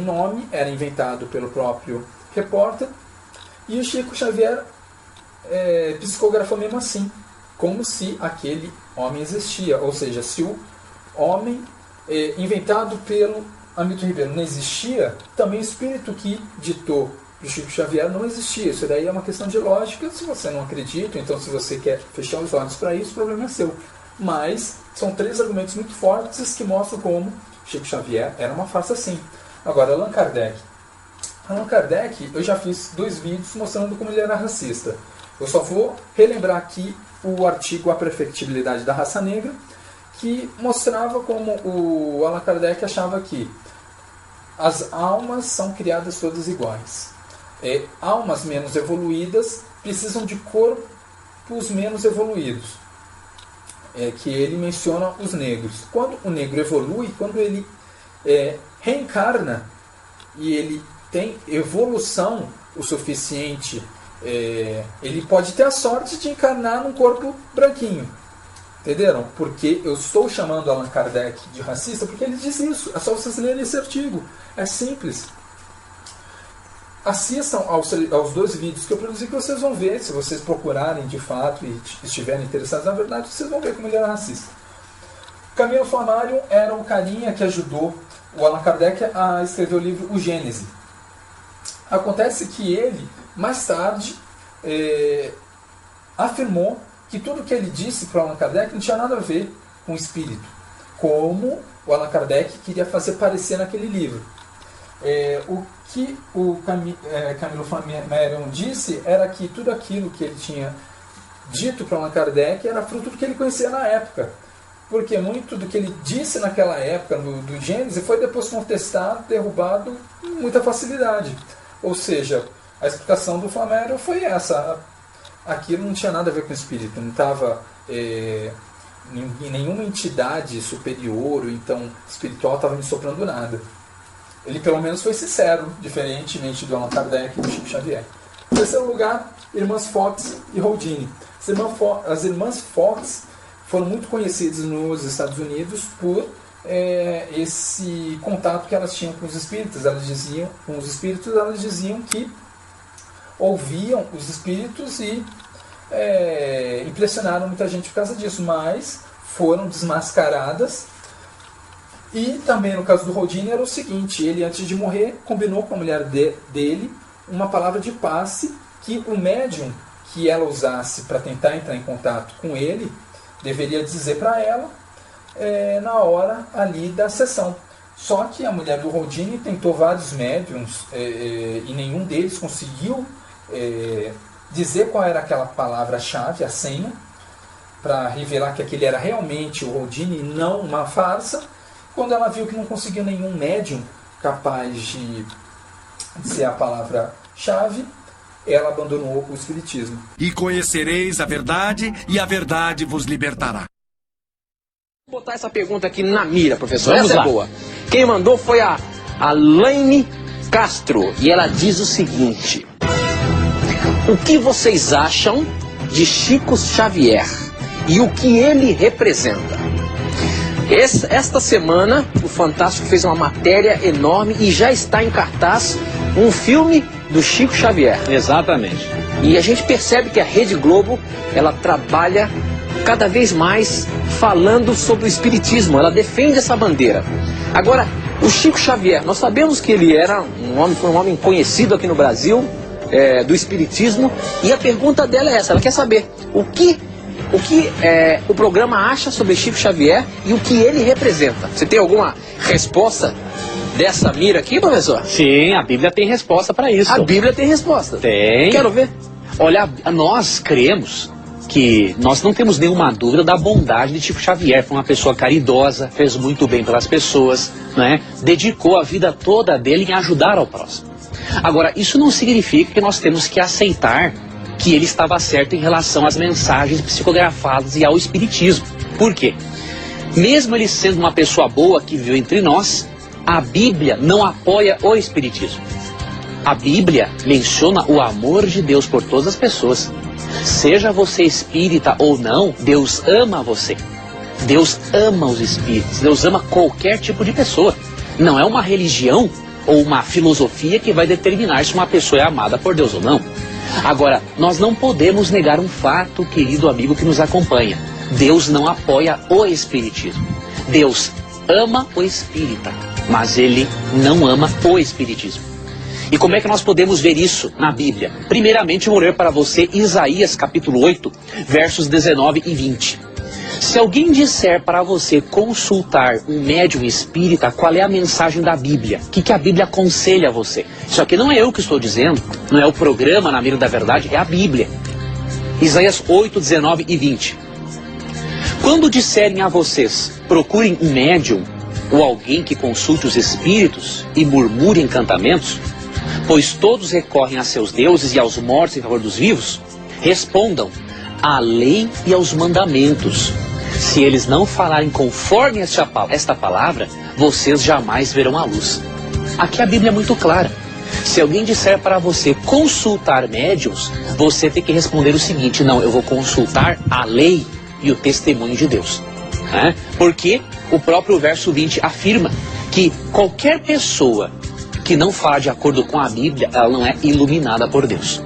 D: nome era inventado pelo próprio repórter, e o Chico Xavier psicografou mesmo assim, como se aquele homem existia, ou seja, se o homem inventado pelo Hamilton Ribeiro não existia, também o espírito que ditou para o Chico Xavier não existia. Isso daí é uma questão de lógica. Se você não acredita, então se você quer fechar os olhos para isso, o problema é seu. Mas são 3 argumentos muito fortes que mostram como Chico Xavier era uma farsa sim. Agora, Allan Kardec. Allan Kardec, eu já fiz 2 vídeos mostrando como ele era racista. Eu só vou relembrar aqui o artigo A Perfectibilidade da Raça Negra, que mostrava como o Allan Kardec achava que as almas são criadas todas iguais. Almas menos evoluídas precisam de corpos menos evoluídos. Que ele menciona os negros. Quando o negro evolui, quando ele reencarna e ele tem evolução o suficiente, ele pode ter a sorte de encarnar num corpo branquinho. Entenderam? Porque eu estou chamando Allan Kardec de racista porque ele diz isso. É só vocês lerem esse artigo. É simples. Assistam aos 2 vídeos que eu produzi, que vocês vão ver. Se vocês procurarem de fato e estiverem interessados na verdade, vocês vão ver como ele era racista. Camilo Flammarion era o carinha que ajudou o Allan Kardec a escrever o livro O Gênese. Acontece que ele, mais tarde, afirmou que tudo que ele disse para o Allan Kardec não tinha nada a ver com o espírito, como o Allan Kardec queria fazer parecer naquele livro. O que o Camilo Flammarion disse era que tudo aquilo que ele tinha dito para Allan Kardec era fruto do que ele conhecia na época, porque muito do que ele disse naquela época do Gênesis foi depois contestado, derrubado com muita facilidade. Ou seja, a explicação do Flammarion foi essa: aquilo não tinha nada a ver com o espírito, não estava em nenhuma entidade superior ou então espiritual estava me soprando nada. Ele pelo menos foi sincero, diferentemente do Allan Kardec e do Chico Xavier. Em terceiro lugar, irmãs Fox e Houdini. As irmãs Fox foram muito conhecidas nos Estados Unidos por esse contato que elas tinham com os espíritos. Elas diziam que ouviam os espíritos e impressionaram muita gente por causa disso, mas foram desmascaradas. E também no caso do Houdini era o seguinte: ele antes de morrer combinou com a mulher dele uma palavra de passe que o médium que ela usasse para tentar entrar em contato com ele deveria dizer para ela na hora ali da sessão. Só que a mulher do Houdini tentou vários médiums e nenhum deles conseguiu dizer qual era aquela palavra-chave, a senha, para revelar que aquele era realmente o Houdini e não uma farsa. Quando ela viu que não conseguiu nenhum médium capaz de ser a palavra-chave, ela abandonou o espiritismo.
C: E conhecereis a verdade, e a verdade vos libertará.
F: Vou botar essa pergunta aqui na mira, professor.
G: Vamos
F: essa
G: lá.
F: é boa. Quem mandou foi a Laine Castro. E ela diz o seguinte: o que vocês acham de Chico Xavier e o que ele representa? Esta semana, o Fantástico fez uma matéria enorme e já está em cartaz um filme do Chico Xavier.
G: Exatamente.
F: E a gente percebe que a Rede Globo, ela trabalha cada vez mais falando sobre o espiritismo. Ela defende essa bandeira. Agora, o Chico Xavier, nós sabemos que ele era foi um homem conhecido aqui no Brasil, do espiritismo. E a pergunta dela é essa: ela quer saber o que o programa acha sobre Chico Xavier e o que ele representa. Você tem alguma resposta dessa mira aqui, professor?
G: Sim, a Bíblia tem resposta para isso.
F: A Bíblia tem resposta.
G: Tem.
F: Quero ver.
G: Olha, nós cremos que nós não temos nenhuma dúvida da bondade de Chico Xavier. Foi uma pessoa caridosa, fez muito bem pelas pessoas, né? Dedicou a vida toda dele em ajudar ao próximo. Agora, isso não significa que nós temos que aceitar que ele estava certo em relação às mensagens psicografadas e ao espiritismo. Por quê? Mesmo ele sendo uma pessoa boa que viveu entre nós, a Bíblia não apoia o espiritismo. A Bíblia menciona o amor de Deus por todas as pessoas. Seja você espírita ou não, Deus ama você. Deus ama os espíritos, Deus ama qualquer tipo de pessoa. Não é uma religião ou uma filosofia que vai determinar se uma pessoa é amada por Deus ou não. Agora, nós não podemos negar um fato, querido amigo que nos acompanha. Deus não apoia o espiritismo. Deus ama o espírita, mas Ele não ama o espiritismo. E como é que nós podemos ver isso na Bíblia? Primeiramente, eu vou ler para você Isaías capítulo 8, versos 19 e 20. Se alguém disser para você consultar um médium espírita, qual é a mensagem da Bíblia? O que a Bíblia aconselha a você? Isso aqui não é eu que estou dizendo, não é o programa Na Mira da Verdade, é a Bíblia. Isaías 8, 19 e 20. Quando disserem a vocês, procurem um médium ou alguém que consulte os espíritos e murmure encantamentos, pois todos recorrem a seus deuses e aos mortos em favor dos vivos, respondam à lei e aos mandamentos. Se eles não falarem conforme esta palavra, vocês jamais verão a luz. Aqui a Bíblia é muito clara. Se alguém disser para você consultar médiuns, você tem que responder o seguinte: não, eu vou consultar a lei e o testemunho de Deus. Porque o próprio verso 20 afirma que qualquer pessoa que não fala de acordo com a Bíblia, ela não é iluminada por Deus.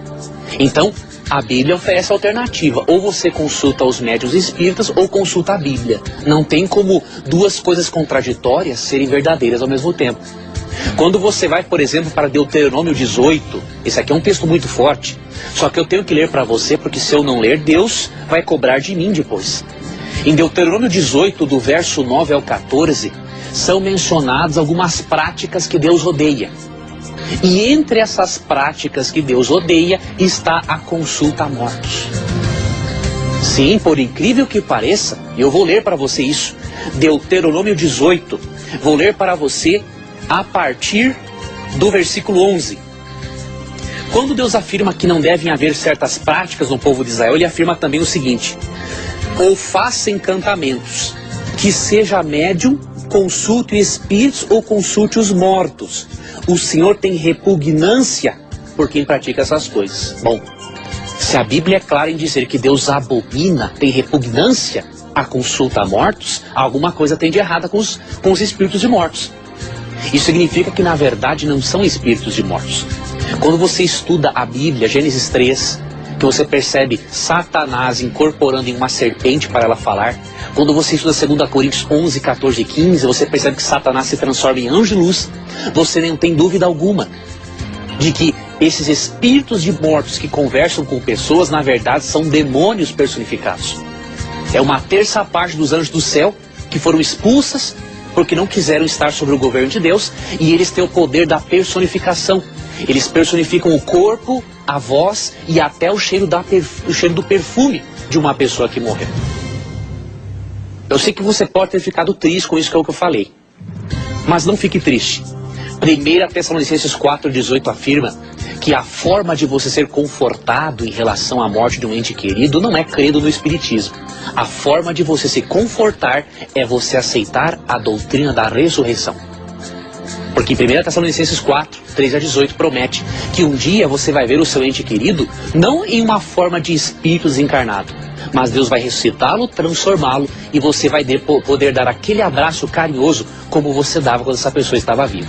G: Então, a Bíblia oferece alternativa. Ou você consulta os médiuns espíritas ou consulta a Bíblia. Não tem como duas coisas contraditórias serem verdadeiras ao mesmo tempo. Quando você vai, por exemplo, para Deuteronômio 18, esse aqui é um texto muito forte, só que eu tenho que ler para você, porque se eu não ler, Deus vai cobrar de mim depois. Em Deuteronômio 18, do verso 9 ao 14, são mencionadas algumas práticas que Deus odeia. E entre essas práticas que Deus odeia está a consulta a mortos. Sim, por incrível que pareça, eu vou ler para você isso. Deuteronômio 18, vou ler para você a partir do versículo 11. Quando Deus afirma que não devem haver certas práticas no povo de Israel, Ele afirma também o seguinte: ou faça encantamentos, que seja médium, consulte espíritos ou consulte os mortos. O Senhor tem repugnância por quem pratica essas coisas. Bom, se a Bíblia é clara em dizer que Deus abomina, tem repugnância à consulta a mortos, alguma coisa tem de errada com os espíritos de mortos. Isso significa que na verdade não são espíritos de mortos. Quando você estuda a Bíblia, Gênesis 3, que você percebe Satanás incorporando em uma serpente para ela falar. Quando você estuda 2 Coríntios 11, 14 e 15, você percebe que Satanás se transforma em anjo de luz. Você não tem dúvida alguma de que esses espíritos de mortos que conversam com pessoas, na verdade, são demônios personificados. É uma terça parte dos anjos do céu que foram expulsas porque não quiseram estar sobre o governo de Deus, e eles têm o poder da personificação. Eles personificam o corpo, a voz e até o cheiro do perfume de uma pessoa que morreu. Eu sei que você pode ter ficado triste com isso que é o que eu falei, mas não fique triste. 1 Tessalonicenses 4,18 afirma que a forma de você ser confortado em relação à morte de um ente querido não é crendo no espiritismo. A forma de você se confortar é você aceitar a doutrina da ressurreição. Porque em 1 Tessalonicenses 4, 13 a 18 promete que um dia você vai ver o seu ente querido não em uma forma de espírito desencarnado, mas Deus vai ressuscitá-lo, transformá-lo, e você vai poder dar aquele abraço carinhoso como você dava quando essa pessoa estava viva.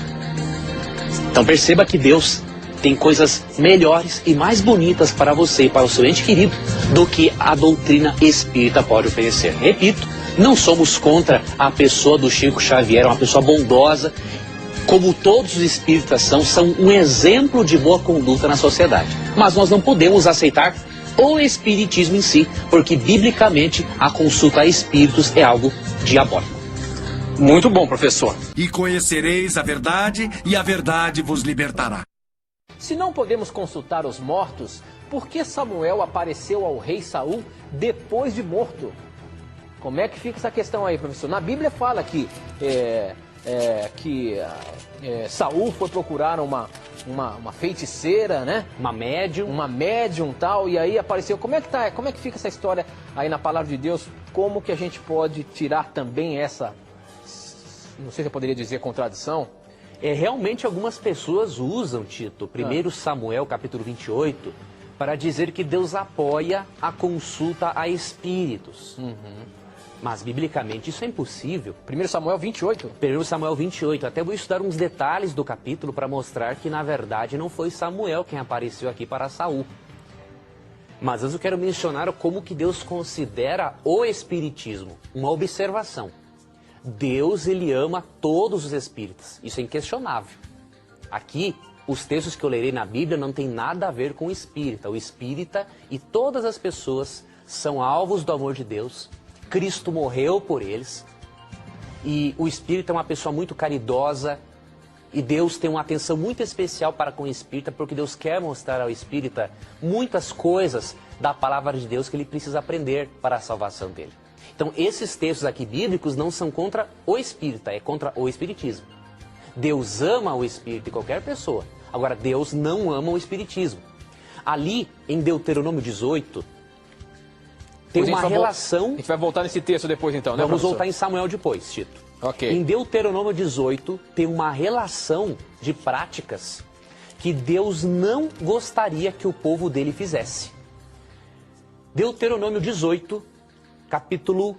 G: Então perceba que Deus tem coisas melhores e mais bonitas para você e para o seu ente querido do que a doutrina espírita pode oferecer. Repito, não somos contra a pessoa do Chico Xavier, é uma pessoa bondosa, como todos os espíritas são um exemplo de boa conduta na sociedade. Mas nós não podemos aceitar o espiritismo em si, porque biblicamente a consulta a espíritos é algo diabólico.
D: Muito bom, professor.
C: E conhecereis a verdade, e a verdade vos libertará.
H: Se não podemos consultar os mortos, por que Samuel apareceu ao rei Saul depois de morto? Como é que fica essa questão aí, professor? Na Bíblia fala que Saul foi procurar uma feiticeira, né? Uma médium tal, e aí apareceu. Como é que fica essa história aí na palavra de Deus? Como que a gente pode tirar também essa, não sei se eu poderia dizer, contradição?
G: Realmente algumas pessoas usam, Tito, 1 Samuel capítulo 28, para dizer que Deus apoia a consulta a espíritos. Mas, biblicamente, isso é impossível.
H: 1 Samuel 28?
G: 1 Samuel 28. Até vou estudar uns detalhes do capítulo para mostrar que, na verdade, não foi Samuel quem apareceu aqui para Saul. Mas antes eu quero mencionar como que Deus considera o espiritismo. Uma observação. Deus, ele ama todos os espíritos. Isso é inquestionável. Aqui, os textos que eu lerei na Bíblia não tem nada a ver com o espírita. O espírita e todas as pessoas são alvos do amor de Deus. Cristo morreu por eles. E o espírita é uma pessoa muito caridosa. E Deus tem uma atenção muito especial para com o espírita, porque Deus quer mostrar ao espírita muitas coisas da palavra de Deus que ele precisa aprender para a salvação dele. Então, esses textos aqui bíblicos não são contra o espírita, é contra o espiritismo. Deus ama o espírito de qualquer pessoa. Agora, Deus não ama o espiritismo. Ali, em Deuteronômio 18, tem uma relação...
H: A gente vai voltar nesse texto depois, então, né,
G: Vamos
H: professor?
G: voltar em Samuel depois, Tito.
H: Ok.
G: Em Deuteronômio 18, tem uma relação de práticas que Deus não gostaria que o povo dele fizesse. Deuteronômio 18, capítulo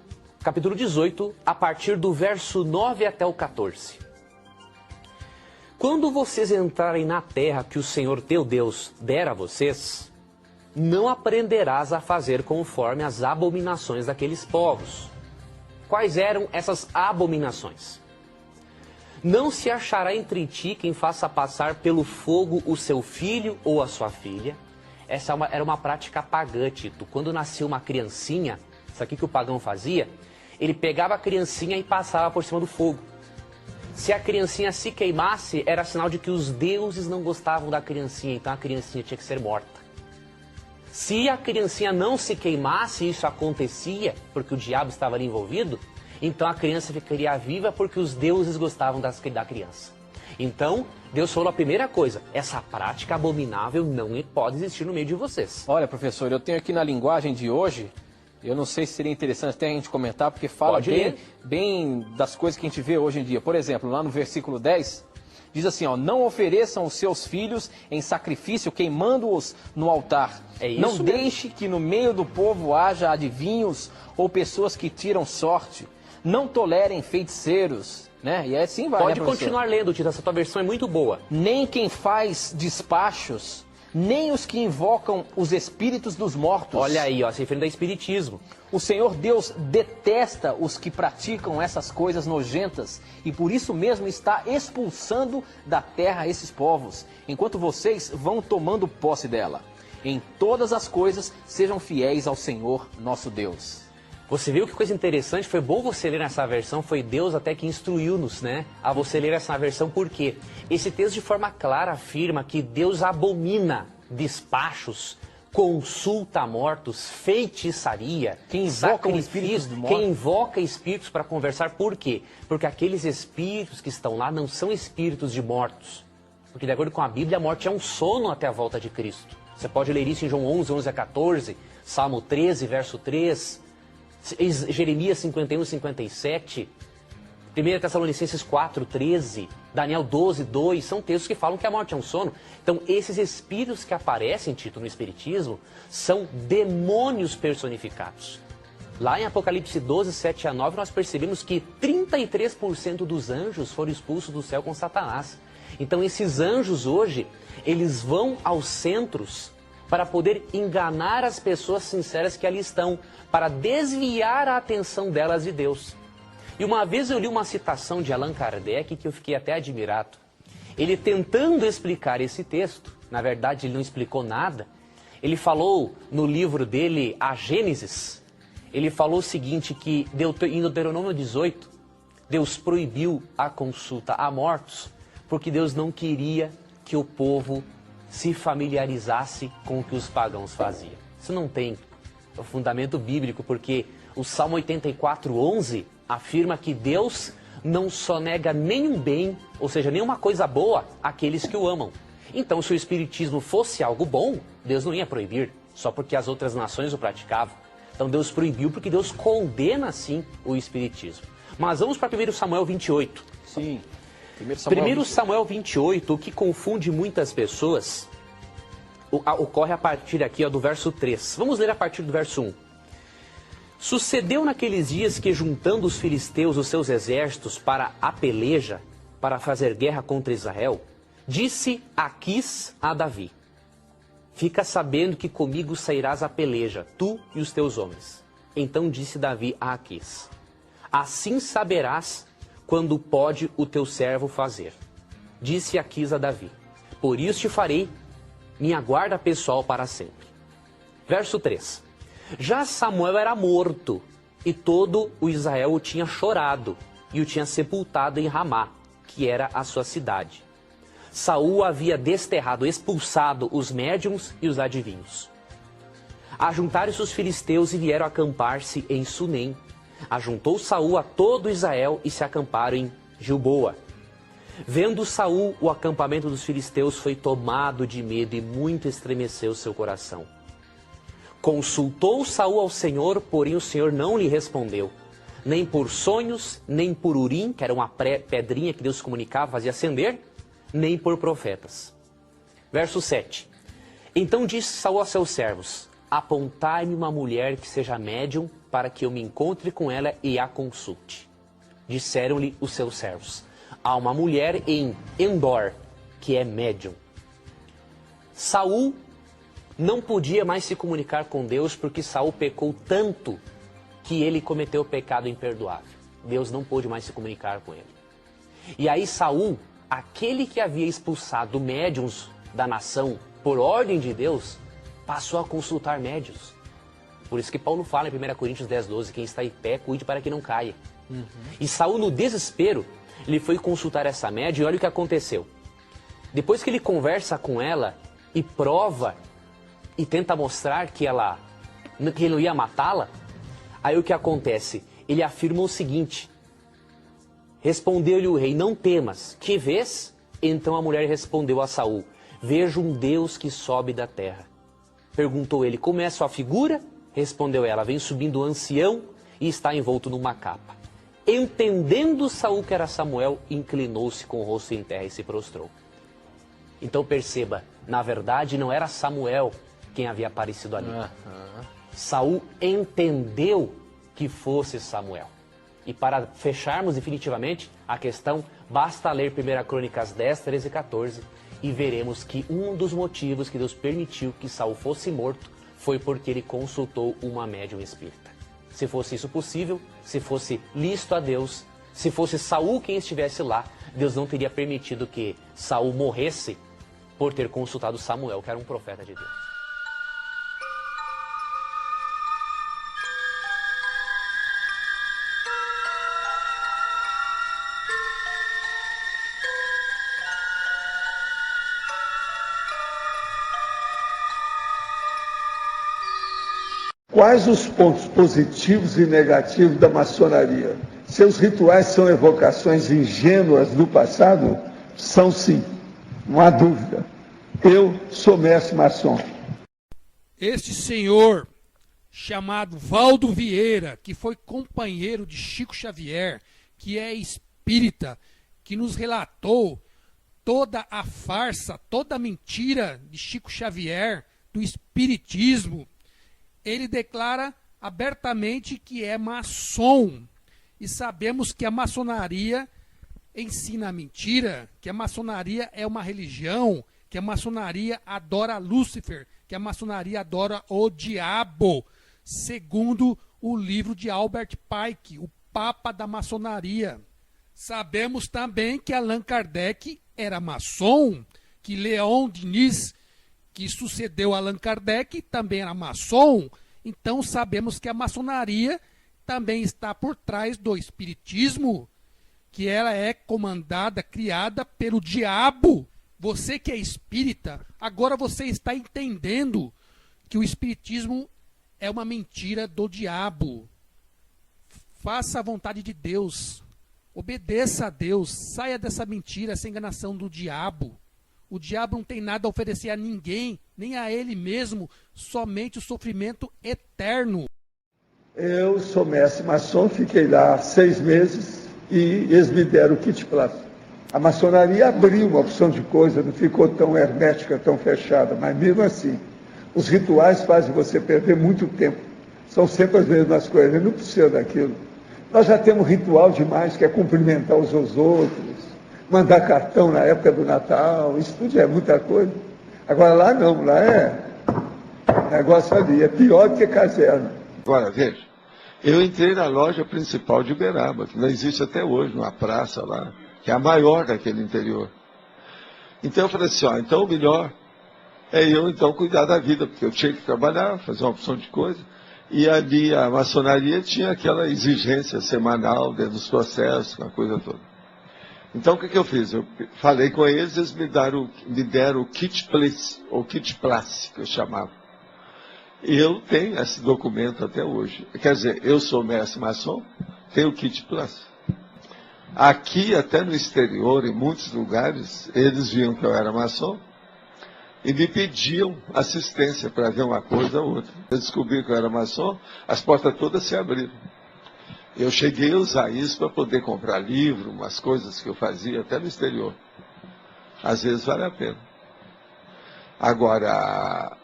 G: 18, a partir do verso 9 até o 14. Quando vocês entrarem na terra que o Senhor teu Deus der a vocês, não aprenderás a fazer conforme as abominações daqueles povos. Quais eram essas abominações? Não se achará entre ti quem faça passar pelo fogo o seu filho ou a sua filha. Essa era uma prática pagã, Tito. Quando nascia uma criancinha, isso aqui que o pagão fazia, ele pegava a criancinha e passava por cima do fogo. Se a criancinha se queimasse, era sinal de que os deuses não gostavam da criancinha, então a criancinha tinha que ser morta. Se a criancinha não se queimasse, isso acontecia, porque o diabo estava ali envolvido, então a criança ficaria viva porque os deuses gostavam da criança. Então, Deus falou a primeira coisa, essa prática abominável não pode existir no meio de vocês.
H: Olha, professor, eu tenho aqui na linguagem de hoje, eu não sei se seria interessante até a gente comentar, porque fala bem das coisas que a gente vê hoje em dia. Por exemplo, lá no versículo 10... diz assim, ó, não ofereçam os seus filhos em sacrifício, queimando-os no altar.
G: É isso
H: não
G: mesmo.
H: deixe que no meio do povo haja adivinhos ou pessoas que tiram sorte. Não tolerem feiticeiros, né? E assim vai,
G: Pode
H: né, professor?
G: continuar lendo, Tito, essa tua versão é muito boa.
H: Nem quem faz despachos, nem os que invocam os espíritos dos mortos.
G: Olha aí, ó, se referindo a espiritismo.
H: O Senhor Deus detesta os que praticam essas coisas nojentas e por isso mesmo está expulsando da terra esses povos, enquanto vocês vão tomando posse dela. Em todas as coisas, sejam fiéis ao Senhor nosso Deus.
G: Você viu que coisa interessante? Foi bom você ler essa versão, foi Deus até que instruiu-nos, né? A você ler essa versão, por quê? Esse texto de forma clara afirma que Deus abomina despachos, consulta a mortos, feitiçaria,
H: Quem invoca espíritos do morto.
G: Quem invoca espíritos para conversar, por quê? Porque aqueles espíritos que estão lá não são espíritos de mortos. Porque de acordo com a Bíblia, a morte é um sono até a volta de Cristo. Você pode ler isso em João 11, 11 a 14, Salmo 13, verso 3, Jeremias 51, 57, 1 Tessalonicenses 4, 13, Daniel 12, 2, são textos que falam que a morte é um sono. Então, esses espíritos que aparecem, Tito, no Espiritismo, são demônios personificados. Lá em Apocalipse 12, 7 a 9, nós percebemos que 33% dos anjos foram expulsos do céu com Satanás. Então, esses anjos hoje, eles vão aos centros para poder enganar as pessoas sinceras que ali estão, para desviar a atenção delas de Deus. E uma vez eu li uma citação de Allan Kardec que eu fiquei até admirado. Ele tentando explicar esse texto, na verdade ele não explicou nada, ele falou no livro dele, A Gênesis, ele falou o seguinte, que em Deuteronômio 18, Deus proibiu a consulta a mortos, porque Deus não queria que o povo se familiarizasse com o que os pagãos faziam. Isso não tem o fundamento bíblico, porque o Salmo 84, 11 afirma que Deus não só nega nenhum bem, ou seja, nenhuma coisa boa, àqueles que o amam. Então, se o espiritismo fosse algo bom, Deus não ia proibir, só porque as outras nações o praticavam. Então, Deus proibiu porque Deus condena, sim, o espiritismo. Mas vamos para 1 Samuel 28.
H: Sim.
G: 1 Samuel 28, o que confunde muitas pessoas ocorre a partir aqui do verso 3. Vamos ler a partir do verso 1. Sucedeu naqueles dias que, juntando os filisteus os seus exércitos para a peleja, para fazer guerra contra Israel, disse Aquis a Davi: fica sabendo que comigo sairás a peleja, tu e os teus homens. Então disse Davi a Aquis: assim saberás quando pode o teu servo fazer. Disse Aquis a Davi: por isso te farei minha guarda pessoal para sempre. Verso 3. Já Samuel era morto, e todo o Israel o tinha chorado, e o tinha sepultado em Ramá, que era a sua cidade. Saul havia desterrado, expulsado os médiuns e os adivinhos. Ajuntaram-se os filisteus e vieram acampar-se em Sunem. Ajuntou Saul a todo Israel e se acamparam em Gilboa. Vendo Saul o acampamento dos filisteus, foi tomado de medo e muito estremeceu seu coração. Consultou Saul ao Senhor, porém o Senhor não lhe respondeu, nem por sonhos, nem por Urim, que era uma pedrinha que Deus comunicava, fazia acender, nem por profetas. Verso 7. Então disse Saul a seus servos: apontai-me uma mulher que seja médium, para que eu me encontre com ela e a consulte. Disseram-lhe os seus servos: há uma mulher em Endor, que é médium. Saul não podia mais se comunicar com Deus, porque Saul pecou tanto que ele cometeu o pecado imperdoável. Deus não pôde mais se comunicar com ele. E aí Saul, aquele que havia expulsado médiuns da nação por ordem de Deus, passou a consultar médiuns. Por isso que Paulo fala em 1 Coríntios 10:12, quem está em pé, cuide para que não caia. E Saul, no desespero, ele foi consultar essa médium e olha o que aconteceu. Depois que ele conversa com ela e prova e tenta mostrar que ele não ia matá-la, aí o que acontece? Ele afirma o seguinte: respondeu-lhe o rei: não temas, que vês? Então a mulher respondeu a Saul: vejo um Deus que sobe da terra. Perguntou ele: como é a sua figura? Respondeu ela: vem subindo um ancião e está envolto numa capa. Entendendo Saul que era Samuel, inclinou-se com o rosto em terra e se prostrou. Então perceba, na verdade não era Samuel quem havia aparecido ali. Saul entendeu que fosse Samuel. E para fecharmos definitivamente a questão, basta ler 1 Crônicas 10, 13 e 14 e veremos que um dos motivos que Deus permitiu que Saul fosse morto foi porque ele consultou uma médium espírita. Se fosse isso possível, se fosse lícito a Deus, se fosse Saul quem estivesse lá, Deus não teria permitido que Saul morresse por ter consultado Samuel, que era um profeta de Deus.
B: Quais os pontos positivos e negativos da maçonaria? Seus rituais são evocações ingênuas do passado? São sim, não há dúvida. Eu sou mestre maçom.
I: Este senhor, chamado Valdo Vieira, que foi companheiro de Chico Xavier, que é espírita, que nos relatou toda a farsa, toda a mentira de Chico Xavier, do espiritismo, ele declara abertamente que é maçom. E sabemos que a maçonaria ensina a mentira, que a maçonaria é uma religião, que a maçonaria adora Lúcifer, que a maçonaria adora o diabo, segundo o livro de Albert Pike, o Papa da Maçonaria. Sabemos também que Allan Kardec era maçom, que Leon Denis, que sucedeu Allan Kardec, também era maçom. Então sabemos que a maçonaria também está por trás do espiritismo, que ela é comandada, criada pelo diabo. Você que é espírita, agora você está entendendo que o espiritismo é uma mentira do diabo. Faça a vontade de Deus, obedeça a Deus, saia dessa mentira, essa enganação do diabo. O diabo não tem nada a oferecer a ninguém, nem a ele mesmo, somente o sofrimento eterno.
B: Eu sou mestre maçom, fiquei lá 6 meses e eles me deram o kit plástico. A maçonaria abriu uma opção de coisa, não ficou tão hermética, tão fechada, mas mesmo assim, os rituais fazem você perder muito tempo. São sempre as mesmas coisas, não precisa daquilo. Nós já temos ritual demais, que é cumprimentar uns aos outros, mandar cartão na época do Natal, isso tudo é muita coisa. Agora lá não, lá é negócio ali, é pior do que caserna.
J: Agora, veja, eu entrei na loja principal de Uberaba, que não existe até hoje, numa praça lá, que é a maior daquele interior. Então eu falei assim, então o melhor é eu então cuidar da vida, porque eu tinha que trabalhar, fazer uma opção de coisa, e ali a maçonaria tinha aquela exigência semanal dentro dos processos, uma coisa toda. Então o que eu fiz? Eu falei com eles, eles me deram o kit place, ou kit place, que eu chamava. E eu tenho esse documento até hoje. Quer dizer, eu sou mestre maçom, tenho o kit place. Aqui, até no exterior, em muitos lugares, eles viam que eu era maçom e me pediam assistência para ver uma coisa ou outra. Eu descobri que eu era maçom, as portas todas se abriram. Eu cheguei a usar isso para poder comprar livro, umas coisas que eu fazia até no exterior. Às vezes vale a pena. Agora,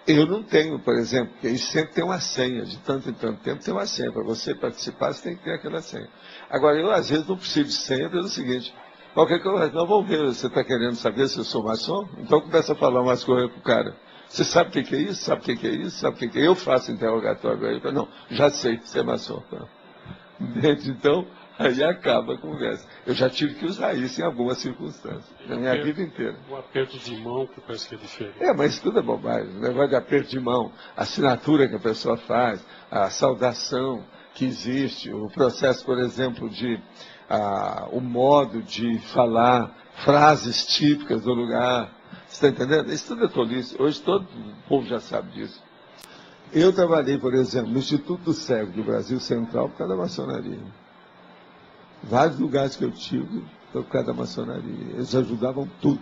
J: eu não tenho, por exemplo, porque isso sempre tem uma senha, de tanto em tanto tempo tem uma senha. Para você participar, você tem que ter aquela senha. Agora, eu às vezes não preciso de senha pelo seguinte, qualquer coisa, não, vamos ver, você está querendo saber se eu sou maçom? Então começa a falar umas coisas para o cara. Você sabe o que é isso? Sabe o que é isso? Sabe o que é? Eu faço interrogatório aí. Não, já sei, você é maçom. Então, aí acaba a conversa. Eu já tive que usar isso em algumas circunstâncias, na minha vida inteira.
K: O aperto de mão, que parece que é diferente.
J: Mas tudo é bobagem. O negócio de aperto de mão, a assinatura que a pessoa faz, a saudação que existe, o processo, por exemplo, o modo de falar, frases típicas do lugar. Você está entendendo? Isso tudo é tolice. Hoje todo o povo já sabe disso. Eu trabalhei, por exemplo, no Instituto do Cego do Brasil Central por causa da maçonaria. Vários lugares que eu tive por causa da maçonaria. Eles ajudavam tudo.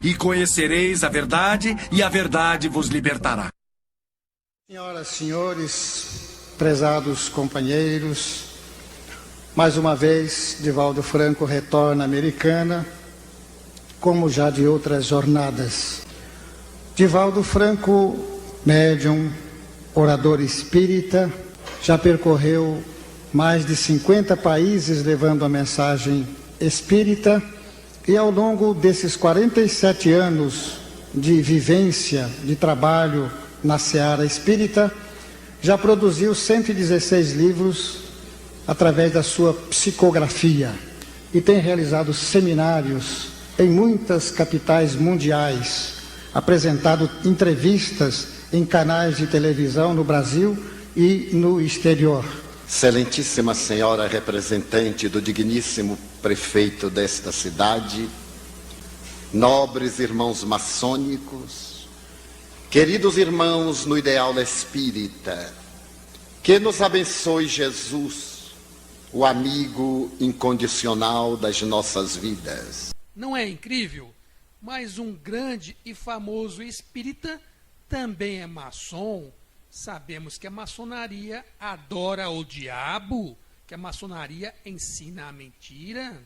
C: E conhecereis a verdade, e a verdade vos libertará.
L: Senhoras e senhores, prezados companheiros, mais uma vez, Divaldo Franco retorna à Americana, como já de outras jornadas. Divaldo Franco, médium, orador espírita, já percorreu mais de 50 países levando a mensagem espírita e ao longo desses 47 anos de vivência, de trabalho na seara espírita, já produziu 116 livros através da sua psicografia e tem realizado seminários em muitas capitais mundiais, apresentado entrevistas em canais de televisão no Brasil e no exterior.
M: Excelentíssima senhora representante do digníssimo prefeito desta cidade, nobres irmãos maçônicos, queridos irmãos no ideal espírita, que nos abençoe Jesus, o amigo incondicional das nossas vidas.
I: Não é incrível? Mas um grande e famoso espírita também é maçom. Sabemos que a maçonaria adora o diabo, que a maçonaria ensina a mentira,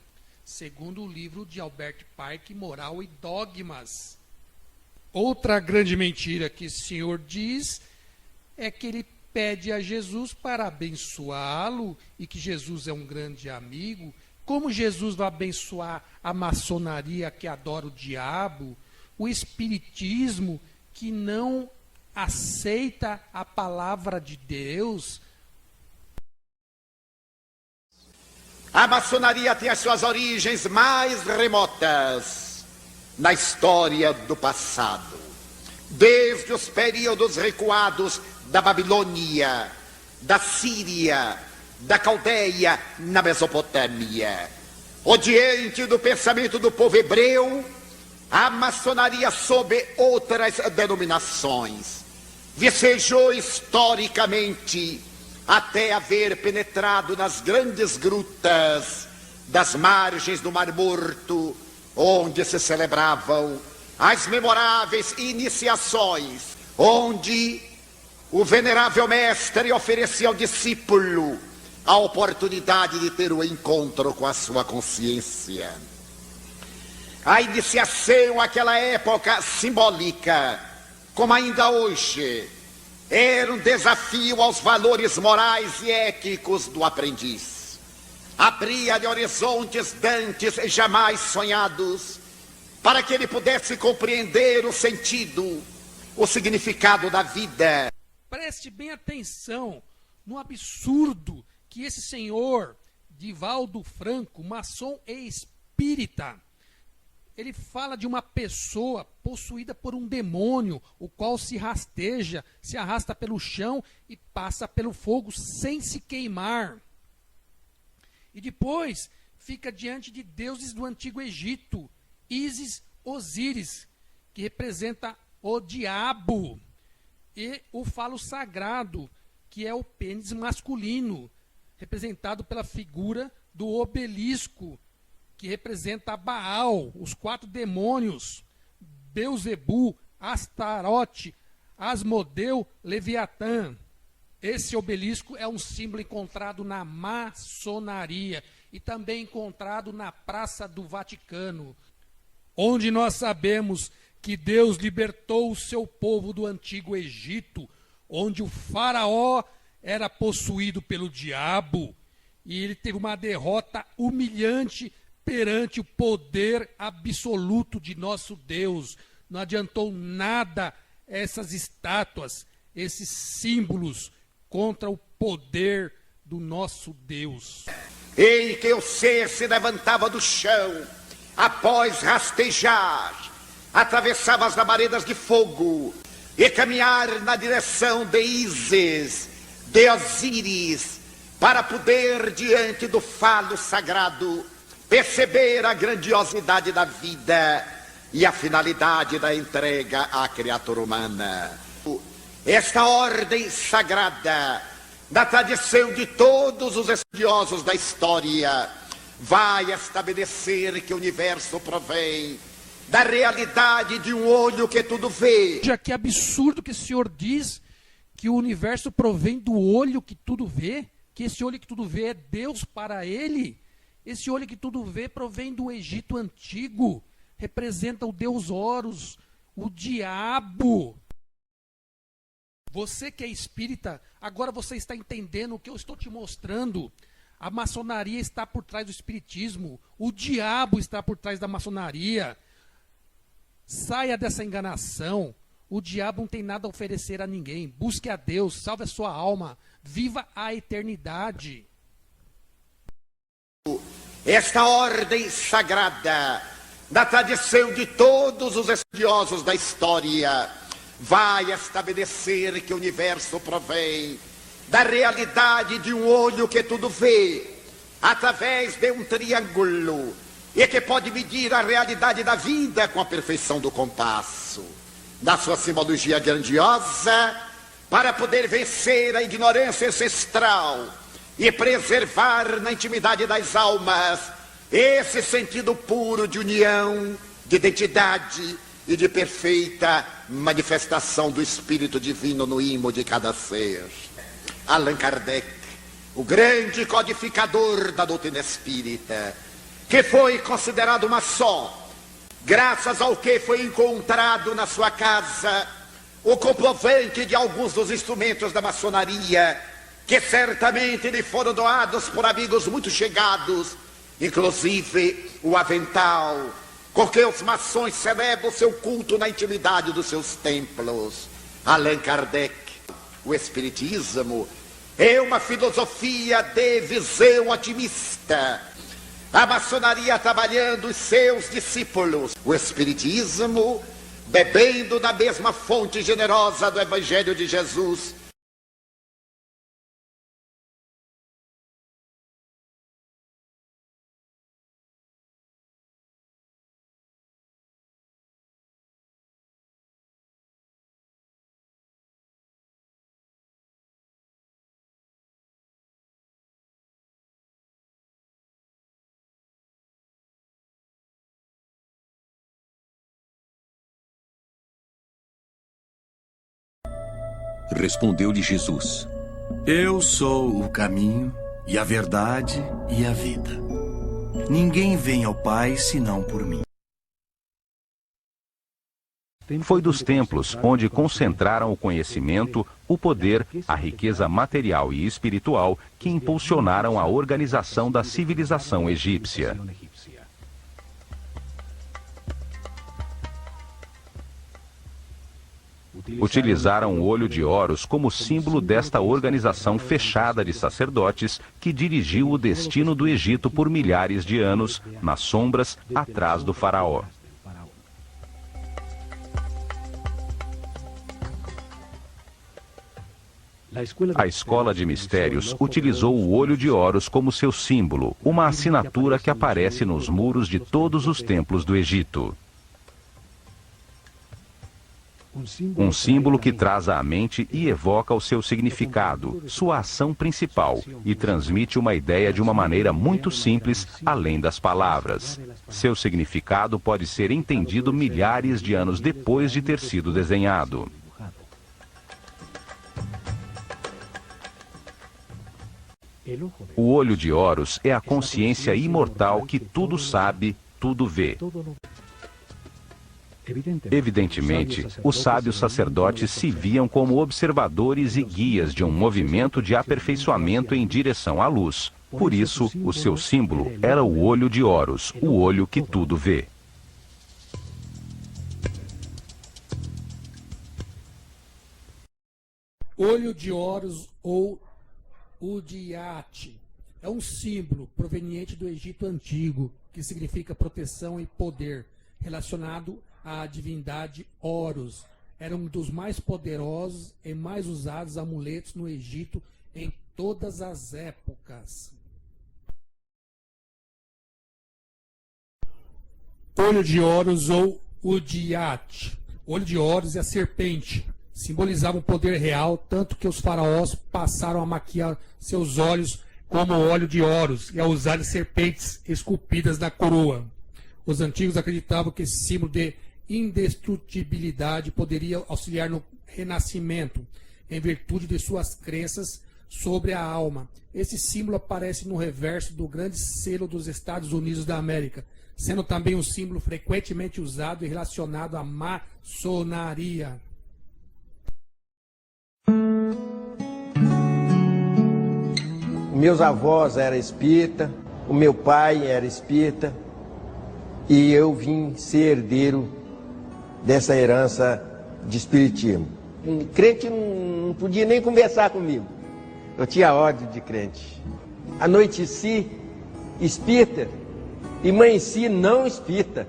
I: segundo o livro de Albert Pike, Moral e Dogmas. Outra grande mentira que o Senhor diz é que ele pede a Jesus para abençoá-lo e que Jesus é um grande amigo. Como Jesus vai abençoar a maçonaria que adora o diabo, o espiritismo que não aceita a palavra de Deus?
M: A maçonaria tem as suas origens mais remotas na história do passado, desde os períodos recuados da Babilônia, da Síria, da Caldeia, na Mesopotâmia. Odiante do pensamento do povo hebreu, a maçonaria, sob outras denominações, vicejou historicamente até haver penetrado nas grandes grutas das margens do Mar Morto, onde se celebravam as memoráveis iniciações, onde o venerável mestre oferecia ao discípulo a oportunidade de ter o encontro com a sua consciência. A iniciação àquela época simbólica, como ainda hoje, era um desafio aos valores morais e éticos do aprendiz. Abria-lhe horizontes dantes jamais sonhados, para que ele pudesse compreender o sentido, o significado da vida.
I: Preste bem atenção no absurdo que esse senhor, Divaldo Franco, maçom e espírita, ele fala de uma pessoa possuída por um demônio, o qual se rasteja, se arrasta pelo chão e passa pelo fogo sem se queimar. E depois fica diante de deuses do Antigo Egito, Ísis, Osíris, que representa o diabo, e o falo sagrado, que é o pênis masculino, representado pela figura do obelisco, que representa Baal, os 4 demônios, Beuzebu, Astarote, Asmodeu, Leviatã. Esse obelisco é um símbolo encontrado na maçonaria e também encontrado na Praça do Vaticano, onde nós sabemos que Deus libertou o seu povo do Antigo Egito, onde o faraó era possuído pelo diabo, e ele teve uma derrota humilhante perante o poder absoluto de nosso Deus. Não adiantou nada essas estátuas, esses símbolos contra o poder do nosso Deus.
M: Em que o ser se levantava do chão, após rastejar, atravessava as labaredas de fogo e caminhar na direção de Ísis, de Osíris, para poder, diante do falo sagrado, perceber a grandiosidade da vida e a finalidade da entrega à criatura humana. Esta ordem sagrada, da tradição de todos os estudiosos da história, vai estabelecer que o universo provém da realidade de um olho que tudo vê.
I: Já que absurdo que o senhor diz que o universo provém do olho que tudo vê, que esse olho que tudo vê é Deus para ele. Esse olho que tudo vê provém do Egito Antigo, representa o deus Horus, o diabo. Você que é espírita, agora você está entendendo o que eu estou te mostrando. A maçonaria está por trás do espiritismo, o diabo está por trás da maçonaria. Saia dessa enganação. O diabo não tem nada a oferecer a ninguém. Busque a Deus, salve a sua alma, viva a eternidade.
M: Esta ordem sagrada, da tradição de todos os estudiosos da história, vai estabelecer que o universo provém da realidade de um olho que tudo vê, através de um triângulo, e que pode medir a realidade da vida com a perfeição do compasso, da sua simbologia grandiosa, para poder vencer a ignorância ancestral e preservar na intimidade das almas esse sentido puro de união, de identidade e de perfeita manifestação do Espírito Divino no imo de cada ser. Allan Kardec, o grande codificador da doutrina espírita, que foi considerado maçom, graças ao que foi encontrado na sua casa o comprovante de alguns dos instrumentos da maçonaria, que certamente lhe foram doados por amigos muito chegados, inclusive o avental, com que os maçons celebram o seu culto na intimidade dos seus templos. Allan Kardec, o Espiritismo é uma filosofia de visão otimista. A maçonaria trabalhando os seus discípulos. O Espiritismo bebendo da mesma fonte generosa do Evangelho de Jesus.
N: Respondeu-lhe Jesus:
C: Eu sou o caminho e a verdade e a vida. Ninguém vem ao Pai senão por mim.
N: Foi dos templos onde concentraram o conhecimento, o poder, a riqueza material e espiritual que impulsionaram a organização da civilização egípcia. Utilizaram o olho de Horus como símbolo desta organização fechada de sacerdotes que dirigiu o destino do Egito por milhares de anos, nas sombras, atrás do faraó. A Escola de Mistérios utilizou o olho de Horus como seu símbolo, uma assinatura que aparece nos muros de todos os templos do Egito. Um símbolo que traz à mente e evoca o seu significado, sua ação principal, e transmite uma ideia de uma maneira muito simples, além das palavras. Seu significado pode ser entendido milhares de anos depois de ter sido desenhado. O olho de Horus é a consciência imortal que tudo sabe, tudo vê. Evidentemente, os sábios sacerdotes se viam como observadores e guias de um movimento de aperfeiçoamento em direção à luz. Por isso, o seu símbolo era o olho de Horus, o olho que tudo vê.
I: Olho de Horus ou Udiate é um símbolo proveniente do Egito Antigo, que significa proteção e poder, relacionado à divindade Horus. Era um dos mais poderosos e mais usados amuletos no Egito em todas as épocas. Olho de Horus ou Udiate. Olho de Horus é a serpente. Simbolizava um poder real, tanto que os faraós passaram a maquiar seus olhos como o óleo de Horus e a usar serpentes esculpidas na coroa. Os antigos acreditavam que esse símbolo de indestrutibilidade poderia auxiliar no renascimento, em virtude de suas crenças sobre a alma. Esse símbolo aparece no reverso do grande selo dos Estados Unidos da América, sendo também um símbolo frequentemente usado e relacionado à maçonaria.
O: Meus avós eram espírita, o meu pai era espírita, e eu vim ser herdeiro dessa herança de espiritismo. Um crente não podia nem conversar comigo. Eu tinha ódio de crente. Anoiteci espírita e amanheci não espírita.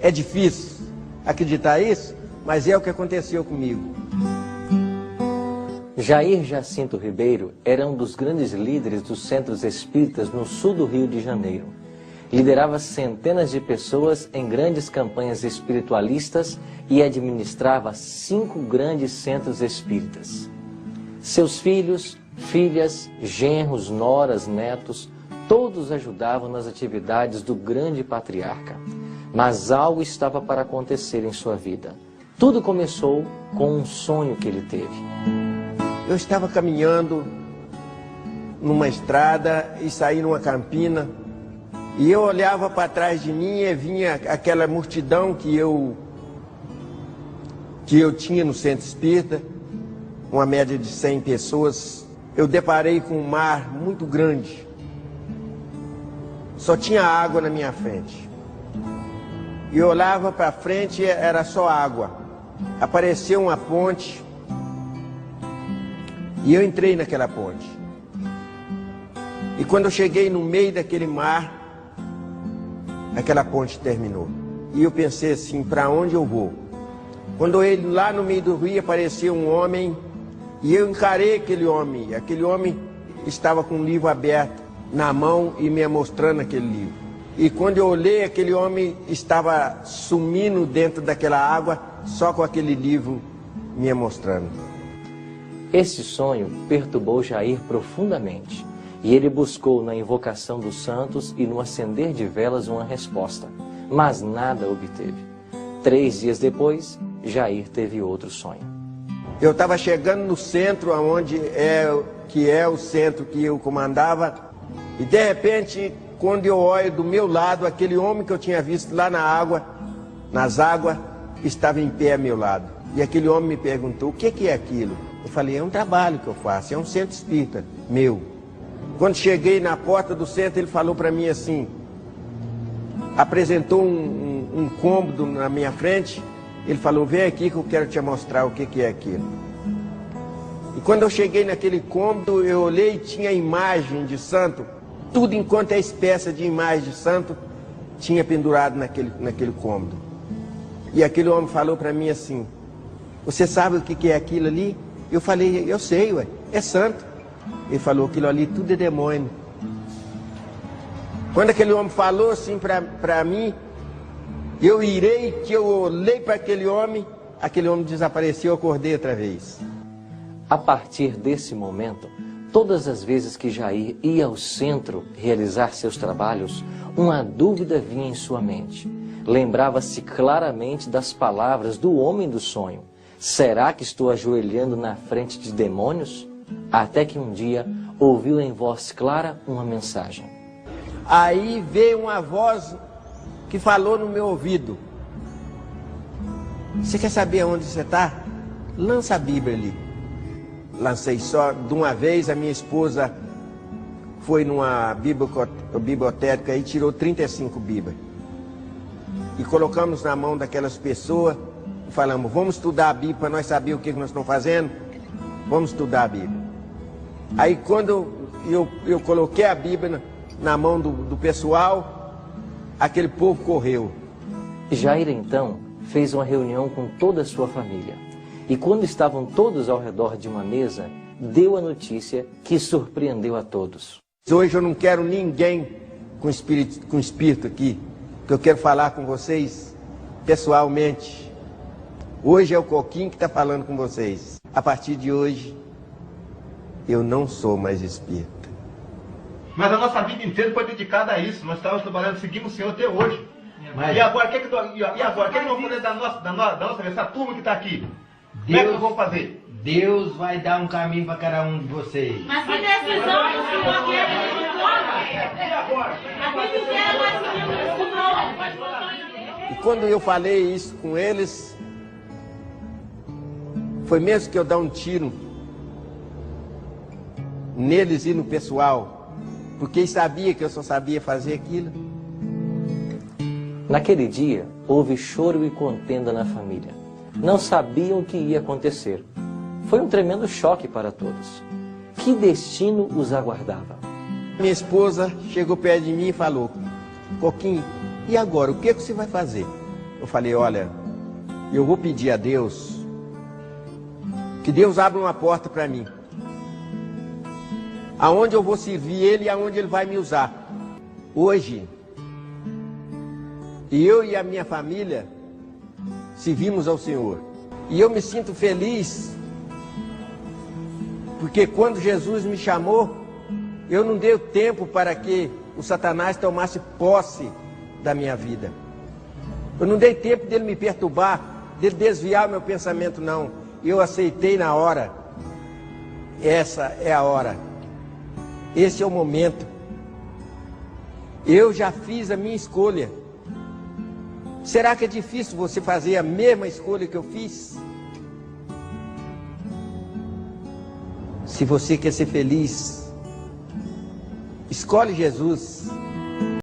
O: É difícil acreditar isso, mas é o que aconteceu comigo.
F: Jair Jacinto Ribeiro era um dos grandes líderes dos centros espíritas no sul do Rio de Janeiro. Liderava centenas de pessoas em grandes campanhas espiritualistas e administrava 5 grandes centros espíritas. Seus filhos, filhas, genros, noras, netos, todos ajudavam nas atividades do grande patriarca. Mas algo estava para acontecer em sua vida. Tudo começou com um sonho que ele teve.
O: Eu estava caminhando numa estrada e saí numa campina, e eu olhava para trás de mim e vinha aquela multidão que eu tinha no centro espírita, uma média de 100 pessoas. Eu deparei com um mar muito grande, só tinha água na minha frente. E eu olhava para frente, era só água. Apareceu uma ponte, e eu entrei naquela ponte. E quando eu cheguei no meio daquele mar, aquela ponte terminou. E eu pensei assim, para onde eu vou? Quando lá no meio do rio apareceu um homem, e eu encarei aquele homem estava com um livro aberto na mão e me mostrando aquele livro. E quando eu olhei, aquele homem estava sumindo dentro daquela água, só com aquele livro me mostrando.
F: Esse sonho perturbou Jair profundamente, e ele buscou na invocação dos santos e no acender de velas uma resposta, mas nada obteve. 3 dias depois, Jair teve outro sonho.
O: Eu estava chegando no centro, que é o centro que eu comandava, e de repente, quando eu olho do meu lado, aquele homem que eu tinha visto lá nas águas, estava em pé a meu lado. E aquele homem me perguntou, o que é aquilo? Eu falei, é um trabalho que eu faço, é um centro espírita meu. Quando cheguei na porta do centro, ele falou para mim assim, apresentou um cômodo na minha frente, ele falou, vem aqui que eu quero te mostrar o que é aquilo. E quando eu cheguei naquele cômodo, eu olhei e tinha imagem de santo, tudo enquanto é espécie de imagem de santo, tinha pendurado naquele cômodo. E aquele homem falou para mim assim, você sabe o que é aquilo ali? Eu falei, eu sei, ué, é santo. Ele falou, aquilo ali tudo é demônio. Quando aquele homem falou assim para mim, eu irei, que eu olhei para aquele homem desapareceu, eu acordei outra vez.
F: A partir desse momento, todas as vezes que Jair ia ao centro realizar seus trabalhos, uma dúvida vinha em sua mente. Lembrava-se claramente das palavras do homem do sonho. Será que estou ajoelhando na frente de demônios? Até que um dia ouviu em voz clara uma mensagem.
O: Aí veio uma voz que falou no meu ouvido. Você quer saber onde você está? Lança a Bíblia ali. Lancei só de uma vez, a minha esposa foi numa biblioteca e tirou 35 Bíblias. E colocamos na mão daquelas pessoas e falamos, vamos estudar a Bíblia para nós saber o que nós estamos fazendo? Vamos estudar a Bíblia. Aí quando eu coloquei a Bíblia na mão do pessoal, aquele povo correu.
F: Jair então fez uma reunião com toda a sua família. E quando estavam todos ao redor de uma mesa, deu a notícia que surpreendeu a todos.
O: Hoje eu não quero ninguém com espírito aqui, que eu quero falar com vocês pessoalmente. Hoje é o Coquinho que está falando com vocês. A partir de hoje, eu não sou mais espírita.
P: Mas a nossa vida inteira foi dedicada a isso. Nós estávamos trabalhando, seguimos o Senhor até hoje.
Q: Mas...
P: E agora, o que nós vamos fazer da nossa essa turma que está aqui? Como é que nós vamos fazer?
Q: Deus vai dar um caminho para cada um de vocês.
R: Mas que decisão que o Senhor quer que a gente tome?
P: E agora?
R: A vida inteira nós seguimos.
O: E quando eu falei isso com eles, foi mesmo que eu dar um tiro neles e no pessoal, porque eles sabiam que eu só sabia fazer aquilo.
F: Naquele dia, houve choro e contenda na família. Não sabiam o que ia acontecer. Foi um tremendo choque para todos. Que destino os aguardava?
O: Minha esposa chegou perto de mim e falou, Coquinho, e agora, o que você vai fazer? Eu falei, olha, eu vou pedir a Deus, que Deus abra uma porta para mim, aonde eu vou servir Ele e aonde Ele vai me usar. Hoje, eu e a minha família servimos ao Senhor. E eu me sinto feliz, porque quando Jesus me chamou, eu não dei tempo para que o Satanás tomasse posse da minha vida. Eu não dei tempo dele me perturbar, dele desviar o meu pensamento, não. Eu aceitei na hora. Essa é a hora. Esse é o momento. Eu já fiz a minha escolha. Será que é difícil você fazer a mesma escolha que eu fiz? Se você quer ser feliz, escolhe Jesus.